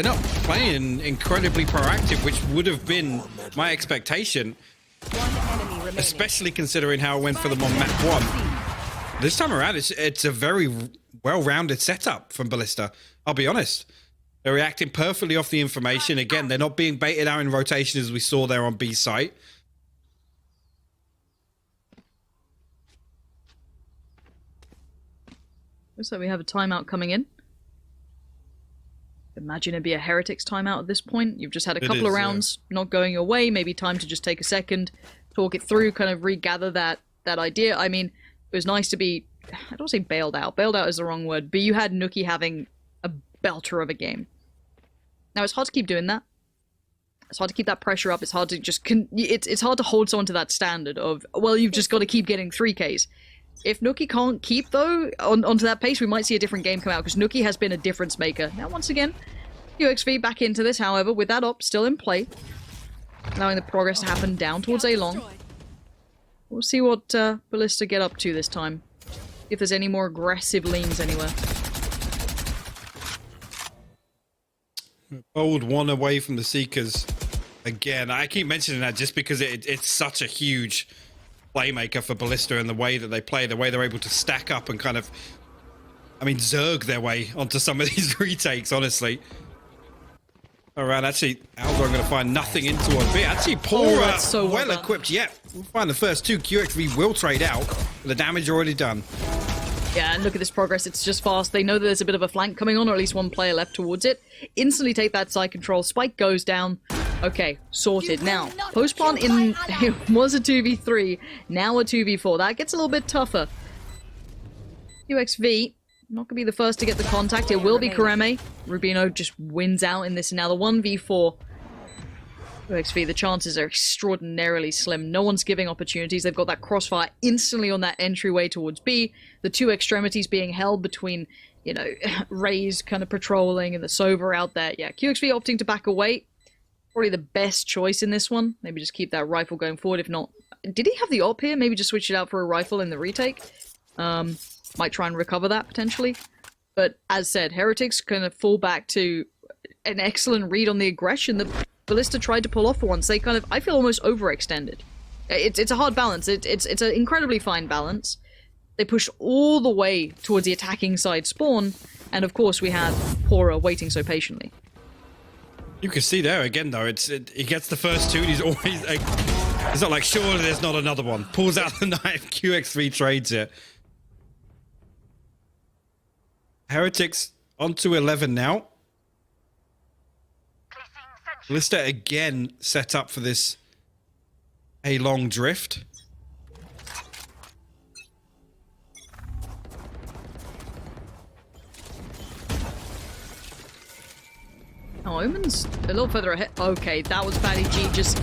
playing incredibly proactive, which would have been my expectation, especially considering how it went for them on map 1. This time around, it's a very well-rounded setup from Ballista. I'll be honest. They're reacting perfectly off the information. Again, they're not being baited out in rotation as we saw there on B site. Looks like we have a timeout coming in. Imagine it'd be a Heretics timeout at this point. You've just had a couple of rounds not going your way. Maybe time to just take a second, talk it through, kind of regather that idea. I mean, it was nice to be, I don't want to say bailed out. Bailed out is the wrong word. But you had Nuki having a belter of a game. Now, it's hard to keep doing that. It's hard to keep that pressure up. It's hard to just, it's hard to hold someone to that standard of, well, you've just got to keep getting 3Ks. If Nuki can't keep, though, onto that pace, we might see a different game come out, because Nuki has been a difference maker. Now, once again, UXV back into this, however, with that op still in play, allowing the progress to happen down towards A-Long. We'll see what Ballista get up to this time, if there's any more aggressive leans anywhere. Bold one away from the Seekers again. I keep mentioning that just because it's such a huge playmaker for Ballista, and the way that they play, the way they're able to stack up and kind of, I mean, zerg their way onto some of these retakes, honestly. All right, actually, Aldo going to find nothing into on B. Actually, Pora, so well equipped. Yeah, we'll find the first two. QXV will trade out. The damage already done. Yeah, and look at this progress. It's just fast. They know that there's a bit of a flank coming on, or at least one player left towards it. Instantly take that side control. Spike goes down. Okay, sorted. Now, post-plant it was a 2v3, now a 2v4. That gets a little bit tougher. UXV, not going to be the first to get the contact. It will be Karemi. Rubino just wins out in this. And now the 1v4. UXV, the chances are extraordinarily slim. No one's giving opportunities. They've got that crossfire instantly on that entryway towards B. The two extremities being held between, Raze kind of patrolling and the Sova out there. Yeah, QXV opting to back away. Probably the best choice in this one. Maybe just keep that rifle going forward. If not, did he have the op here? Maybe just switch it out for a rifle in the retake. Might try and recover that potentially. But as said, Heretics kind of fall back to an excellent read on the aggression that Ballista tried to pull off for once. They kind of, I feel, almost overextended. It's a hard balance. It's an incredibly fine balance. They pushed all the way towards the attacking side spawn, and of course we had Pora waiting so patiently. You can see there again, though. He gets the first two, and he's always like, it's not like surely there's not another one. Pulls out the knife. QX3 trades it. Heretics onto 11 now. Ballista again set up for this a long drift. Oh, Omen's a little further ahead. Okay, that was Batty G just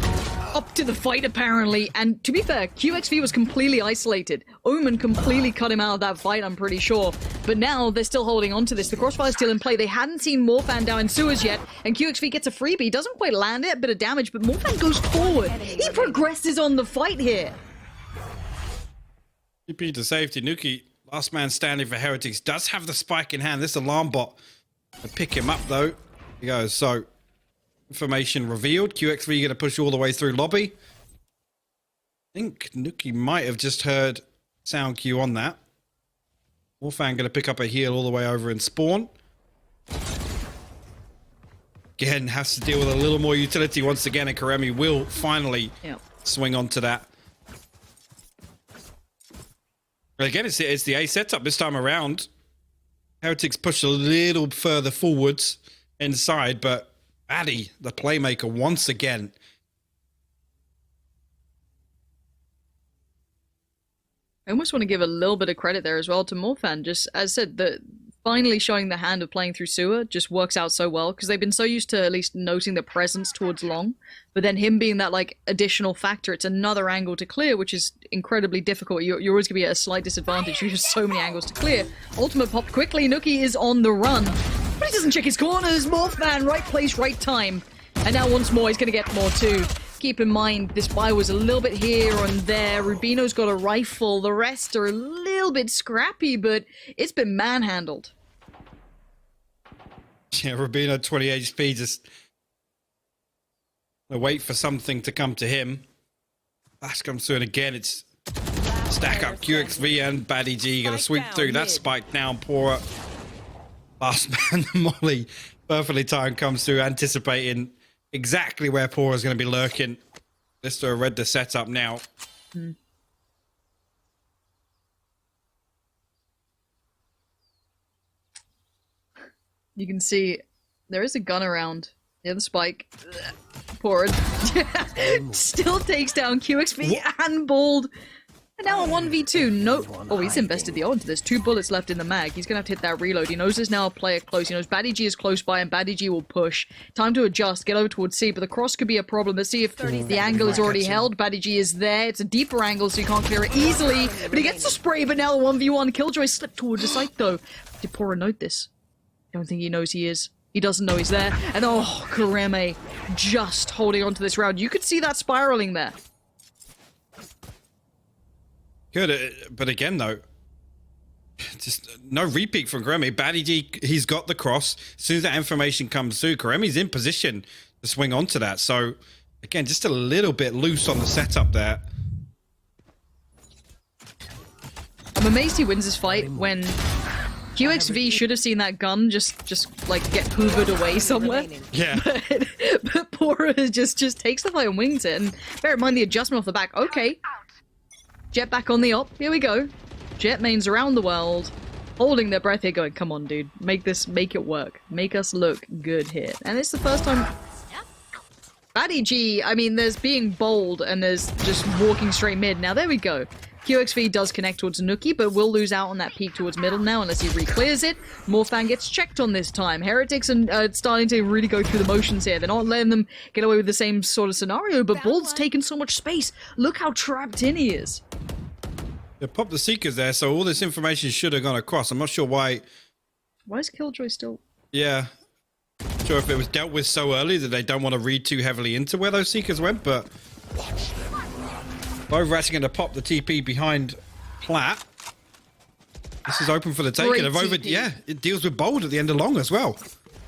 up to the fight apparently. And to be fair, QXV was completely isolated. Omen completely cut him out of that fight, I'm pretty sure. But now they're still holding on to this. The crossfire's still in play. They hadn't seen Morphan down in sewers yet, and QXV gets a freebie. Doesn't quite land it, a bit of damage, but Morphan goes forward. He progresses on the fight here. TP to safety. Nuki, last man standing for Heretics, does have the spike in hand. This alarm bot to pick him up, though. He goes. So, information revealed. QX3 going to push all the way through lobby. I think Nuki might have just heard sound cue on that. Morphan going to pick up a heal all the way over in spawn. Again, has to deal with a little more utility once again, and Karemi will finally swing onto that. But again, it's the A setup this time around. Heretics push a little further forwards inside, but Addy, the playmaker, once again. I almost want to give a little bit of credit there as well to Morphan. Just as I said, finally showing the hand of playing through sewer just works out so well because they've been so used to at least noting the presence towards long, but then him being that like additional factor, it's another angle to clear, which is incredibly difficult. You're always going to be at a slight disadvantage. You have so many angles to clear. Ultimate popped quickly. Nuki is on the run, but he doesn't check his corners. Morphan, right place, right time, and now once more he's going to get more too. Keep in mind, this buy was a little bit here and there. Rubino's got a rifle. The rest are a little bit scrappy, but it's been manhandled. Yeah, Rubino, 20 HP, just wait for something to come to him. Flash comes through, and again, it's stack up. QXV and Batty G going to sweep through. That spike down. Pora. Last man, Molly. Perfectly timed comes through, anticipating exactly where Pora's going to be lurking. Lister read the setup now. You can see there is a gun around near the spike. Pora still takes down QXV and Bald. And now a 1v2. No. Oh, he's invested the odds. There's 2 bullets left in the mag. He's going to have to hit that reload. He knows there's now a player close. He knows Batty G is close by, and Batty G will push. Time to adjust. Get over towards C, but the cross could be a problem. Let's see if the angle is already held. Batty G is there. It's a deeper angle, so you can't clear it easily. But he gets the spray, but now the 1v1. Killjoy slipped towards the site, though. Did Pora note this? I don't think he knows he is. He doesn't know he's there. And oh, Kareme just holding on to this round. You could see that spiraling there. Good, but again, though, just no repeat from Karemi. Batty G, he's got the cross. As soon as that information comes through, Karemi's in position to swing onto that. So, again, just a little bit loose on the setup there. I'm amazed he wins this fight when QXV should have seen that gun just like get hoovered away somewhere. Yeah. But Pora just takes the fight and wings it. And bear in mind the adjustment off the back. Okay. Jet back on the op. Here we go. Jet mains around the world, holding their breath here, going, come on, dude. Make it work. Make us look good here. And it's the first time... Batty G, I mean, there's being bold, and there's just walking straight mid. Now, there we go. QXV does connect towards Nuki, but will lose out on that peak towards middle now unless he re-clears it. Morphan gets checked on this time. Heretics are starting to really go through the motions here. They're not letting them get away with the same sort of scenario, but Bald's taken so much space. Look how trapped in he is. They popped the Seekers there, so all this information should have gone across. I'm not sure why. Why is Killjoy still... Yeah. Not sure if it was dealt with so early that they don't want to read too heavily into where those Seekers went, but... Both actually going to pop the TP behind Platt. This is open for the taking. Yeah, it deals with Bold at the end of long as well.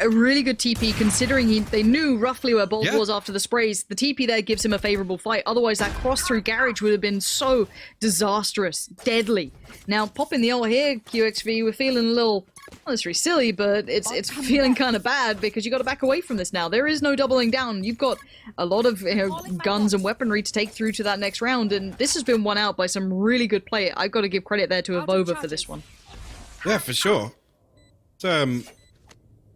a really good TP considering they knew roughly where Bolt Yeah. was after the sprays. The TP there gives him a favorable fight. Otherwise, that cross through garage would have been so disastrous, deadly. Now, popping the ult here, QXV, we're feeling a little, not necessarily silly, but it's feeling kind of bad because you got to back away from this now. There is no doubling down. You've got a lot of guns and weaponry to take through to that next round, and this has been won out by some really good play. I've got to give credit there to Avova for this one. Yeah, for sure. It's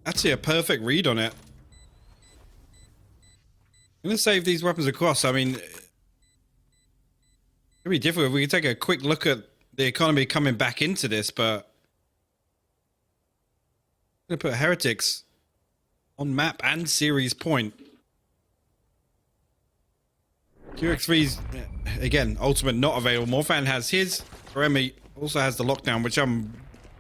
actually a perfect read on it. I'm gonna save these weapons across. I mean, it'd be difficult if we could take a quick look at the economy coming back into this, but I'm gonna put Heretics on map and series point. QX3's again, ultimate not available. Morphan has his. Remy also has the lockdown, which I'm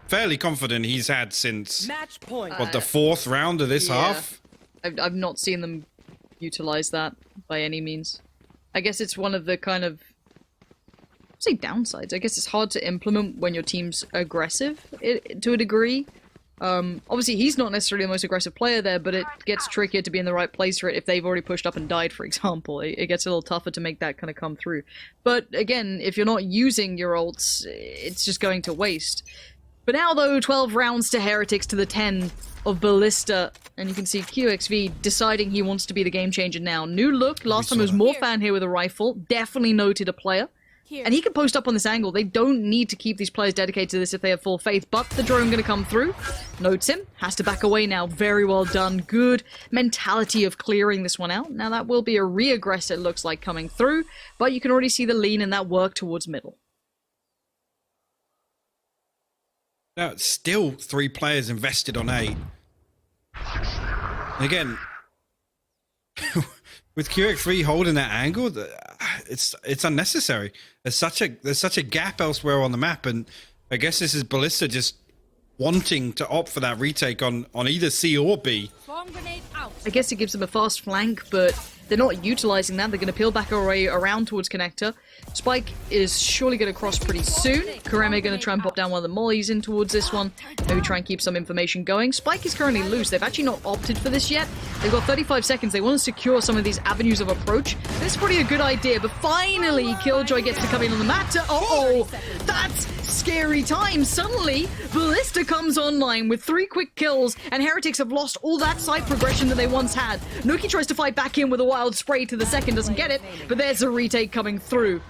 fairly confident he's had since Match point. what, the fourth round of this Yeah. half. I've not seen them utilize that by any means. I guess it's one of the kind of, I'd say downsides. I guess it's hard to implement when your team's aggressive to a degree. Obviously, he's not necessarily the most aggressive player there, but it gets trickier to be in the right place for it if they've already pushed up and died, for example. It gets a little tougher to make that kind of come through. But again, if you're not using your ults, it's just going to waste. But now, though, 12 rounds to Heretics to the 10 of Ballista. And you can see QXV deciding he wants to be the game changer now. New look. Last time it was Morphan here with a rifle. Definitely noted a player. And he can post up on this angle. They don't need to keep these players dedicated to this if they have full faith. But the drone going to come through. Notes him. Has to back away now. Very well done. Good mentality of clearing this one out. Now that will be a re-aggress, it looks like, coming through. But you can already see the lean in that work towards middle. Now, still 3 players invested on A. Again, with QX3 holding that angle, it's unnecessary. There's such a gap elsewhere on the map, and I guess this is Ballista just wanting to opt for that retake on either C or B. Bomb grenade out. I guess it gives them a fast flank, but they're not utilizing that. They're going to peel back away around towards Connector. Spike is surely going to cross pretty soon. Kareme going to try and pop down one of the mollies in towards this one. Maybe try and keep some information going. Spike is currently loose. They've actually not opted for this yet. They've got 35 seconds. They want to secure some of these avenues of approach. This is probably a good idea, but finally Killjoy gets to come in on the map to... Uh-oh! That's scary time. Suddenly, Ballista comes online with 3 quick kills, and Heretics have lost all that side progression that they once had. Nuki tries to fight back in with a wild spray to the second, doesn't get it, but there's a retake coming through.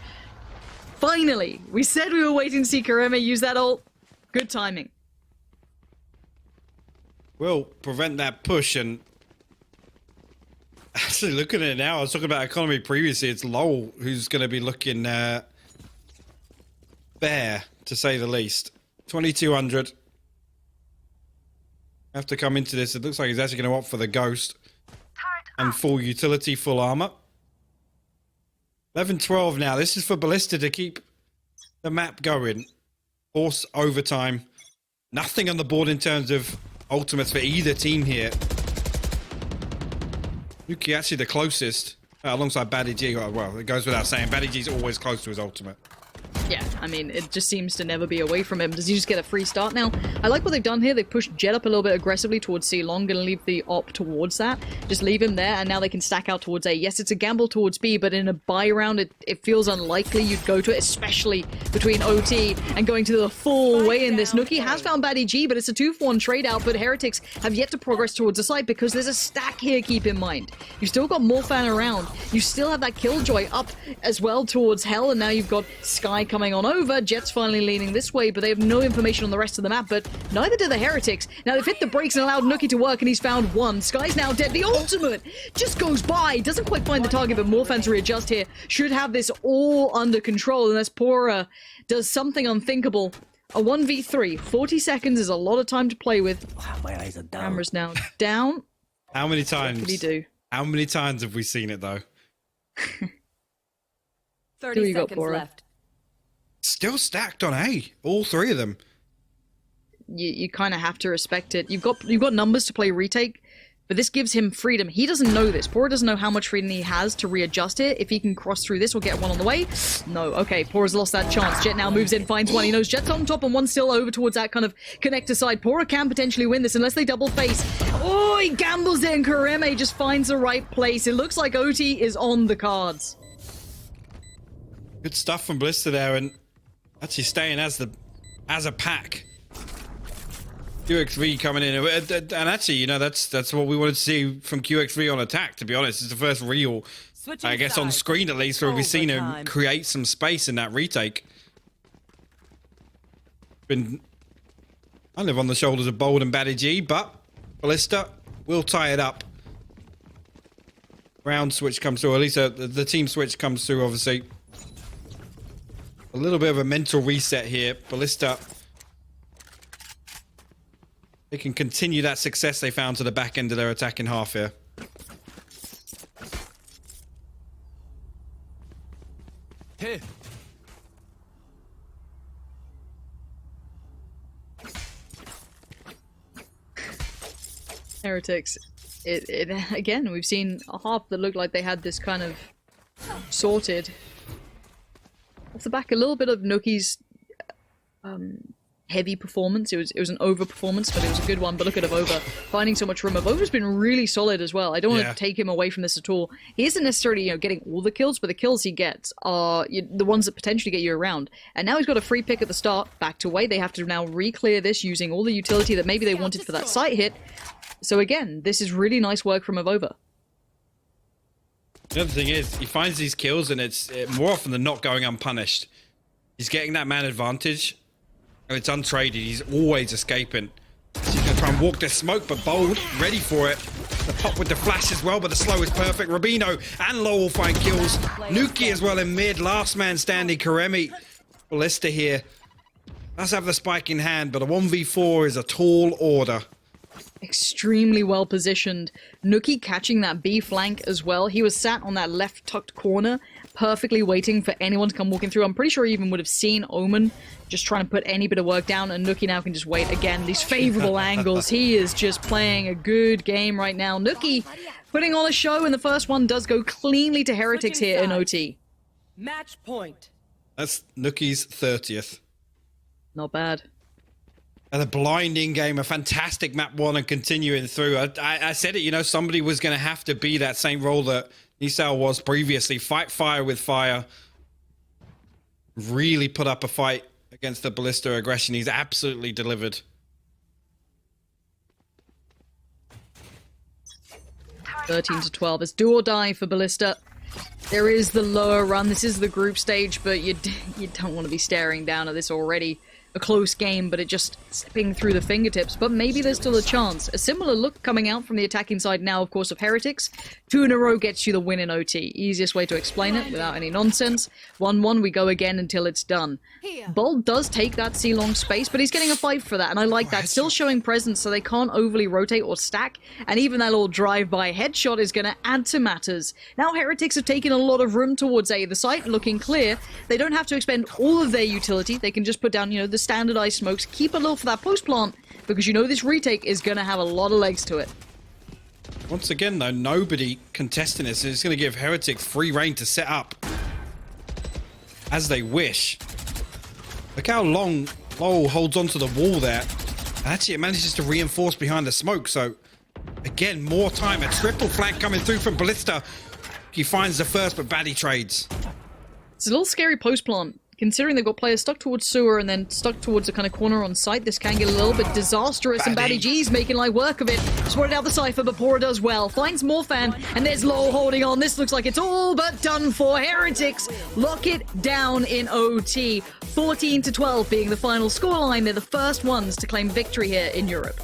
Finally, we said we were waiting to see Kareme use that ult. Good timing. Will prevent that push, and actually looking at it now, I was talking about economy previously, it's Lowell who's going to be looking bare, to say the least. 2200. Have to come into this. It looks like he's actually going to opt for the Ghost and full utility, full armor. 11-12 now. This is for Ballista to keep the map going. Force overtime. Nothing on the board in terms of ultimates for either team here. Yuki actually the closest, alongside Baddy G. Well, it goes without saying, Baddy G's always close to his ultimate. Yeah, I mean, it just seems to never be away from him. Does he just get a free start now? I like what they've done here. They've pushed Jet up a little bit aggressively towards C long. Gonna leave the op towards that. Just leave him there, and now they can stack out towards A. Yes, it's a gamble towards B, but in a buy round, it feels unlikely you'd go to it, especially between OT and going to the full way in this. Nuki has found Baddy G, but it's a 2-for-1 trade out, but Heretics have yet to progress towards the side because there's a stack here, keep in mind. You've still got Morphan around. You still have that Killjoy up as well towards Hell, and now you've got Sky coming on over. Jet's finally leaning this way, but they have no information on the rest of the map, but neither do the Heretics. Now they've hit the brakes and allowed Nuki to work, and he's found one. Sky's now dead. The ultimate just goes by. Doesn't quite find the target, but Morphan's readjust here. Should have this all under control, unless Pora does something unthinkable. A 1v3. 40 seconds is a lot of time to play with. My eyes are down. Camera's now down. How many times? What did he do? How many times have we seen it, though? 30 Who you got, seconds Bora? left. Still stacked on A. All 3 of them. You kind of have to respect it. You've got numbers to play retake. but this gives him freedom. He doesn't know this. Pora doesn't know how much freedom he has to readjust it. If he can cross through this or get one on the way. No, okay, Pora's lost that chance. Jet now moves in, finds one. He knows Jet's on top and one's still over towards that kind of connector side. Pora can potentially win this unless they double face. Oh, he gambles it and Kareme just finds the right place. It looks like OT is on the cards. Good stuff from Ballista there, and actually staying as a pack. QX3 coming in, and actually, you know, that's what we wanted to see from QX3 on attack. To be honest, it's the first real, I guess, on screen at least, where we've seen him create some space in that retake. I live on the shoulders of Bold and Batty G, but Ballista will tie it up. Round switch comes through, or at least the team switch comes through, obviously. A little bit of a mental reset here. Ballista, they can continue that success they found to the back end of their attacking half here. Hey. Heretics. It again, we've seen a half that looked like they had this kind of sorted. Off the back, a little bit of Nuki's heavy performance. It was an over performance, but it was a good one. But look at Avova finding so much room. Avova's been really solid as well. I don't want to take him away from this at all. He isn't necessarily, you know, getting all the kills, but the kills he gets are the ones that potentially get you around. And now he's got a free pick at the start. Back to away. They have to now re-clear this using all the utility that maybe they wanted for that site hit. So again, this is really nice work from Avova. The other thing is, he finds these kills, and it's more often than not going unpunished. He's getting that man advantage, and it's untraded. He's always escaping. So he's going to try and walk this smoke, but Bold, ready for it. The pop with the flash as well, but the slow is perfect. Rubino and Lowell find kills. Nuki as well in mid. Last man standing, Kareme. Ballista here does have the spike in hand, but a 1v4 is a tall order. Extremely well positioned. Nuki catching that B flank as well. He was sat on that left tucked corner, perfectly waiting for anyone to come walking through. I'm pretty sure he even would have seen Omen just trying to put any bit of work down, and Nuki now can just wait. Again, these favorable angles. He is just playing a good game right now. Nuki putting on a show, and the first one does go cleanly to Heretics here in OT. Match point. That's Nuki's 30th. Not bad. And a blinding game, a fantastic map one, and continuing through. I said it, you know, somebody was going to have to be that same role that Nisal was previously. Fight fire with fire. Really put up a fight against the Ballista aggression. He's absolutely delivered. (13-12). It's do or die for Ballista. There is the lower run. This is the group stage, but you don't want to be staring down at this already. A close game, but it just slipping through the fingertips. But maybe there's still a chance. A similar look coming out from the attacking side now, of course, of Heretics. 2 in a row gets you the win in OT. Easiest way to explain it without any nonsense. 1-1, we go again until it's done. Bold does take that C-long space, but he's getting a fight for that, and I like that. Still showing presence, so they can't overly rotate or stack, and even that little drive-by headshot is going to add to matters. Now Heretics have taken a lot of room towards A. The site looking clear. They don't have to expend all of their utility. They can just put down, you know, the standardized smokes, keep a little for that post plant, because you know this retake is going to have a lot of legs to it. Once again, though, nobody contesting this. It's going to give Heretics free reign to set up as they wish. Look how long Lowell holds onto the wall there. And actually, it manages to reinforce behind the smoke. So, again, more time. A triple flank coming through from Ballista. He finds the first, but Batty trades. It's a little scary post plant. Considering they've got players stuck towards sewer and then stuck towards the kind of corner on site, this can get a little bit disastrous, and Batty G's making like work of it. Spotted out the Cypher, but Pora does well. Finds Morphan, and there's Lowell holding on. This looks like it's all but done for. Heretics lock it down in OT. 14-12 being the final scoreline. They're the first ones to claim victory here in Europe.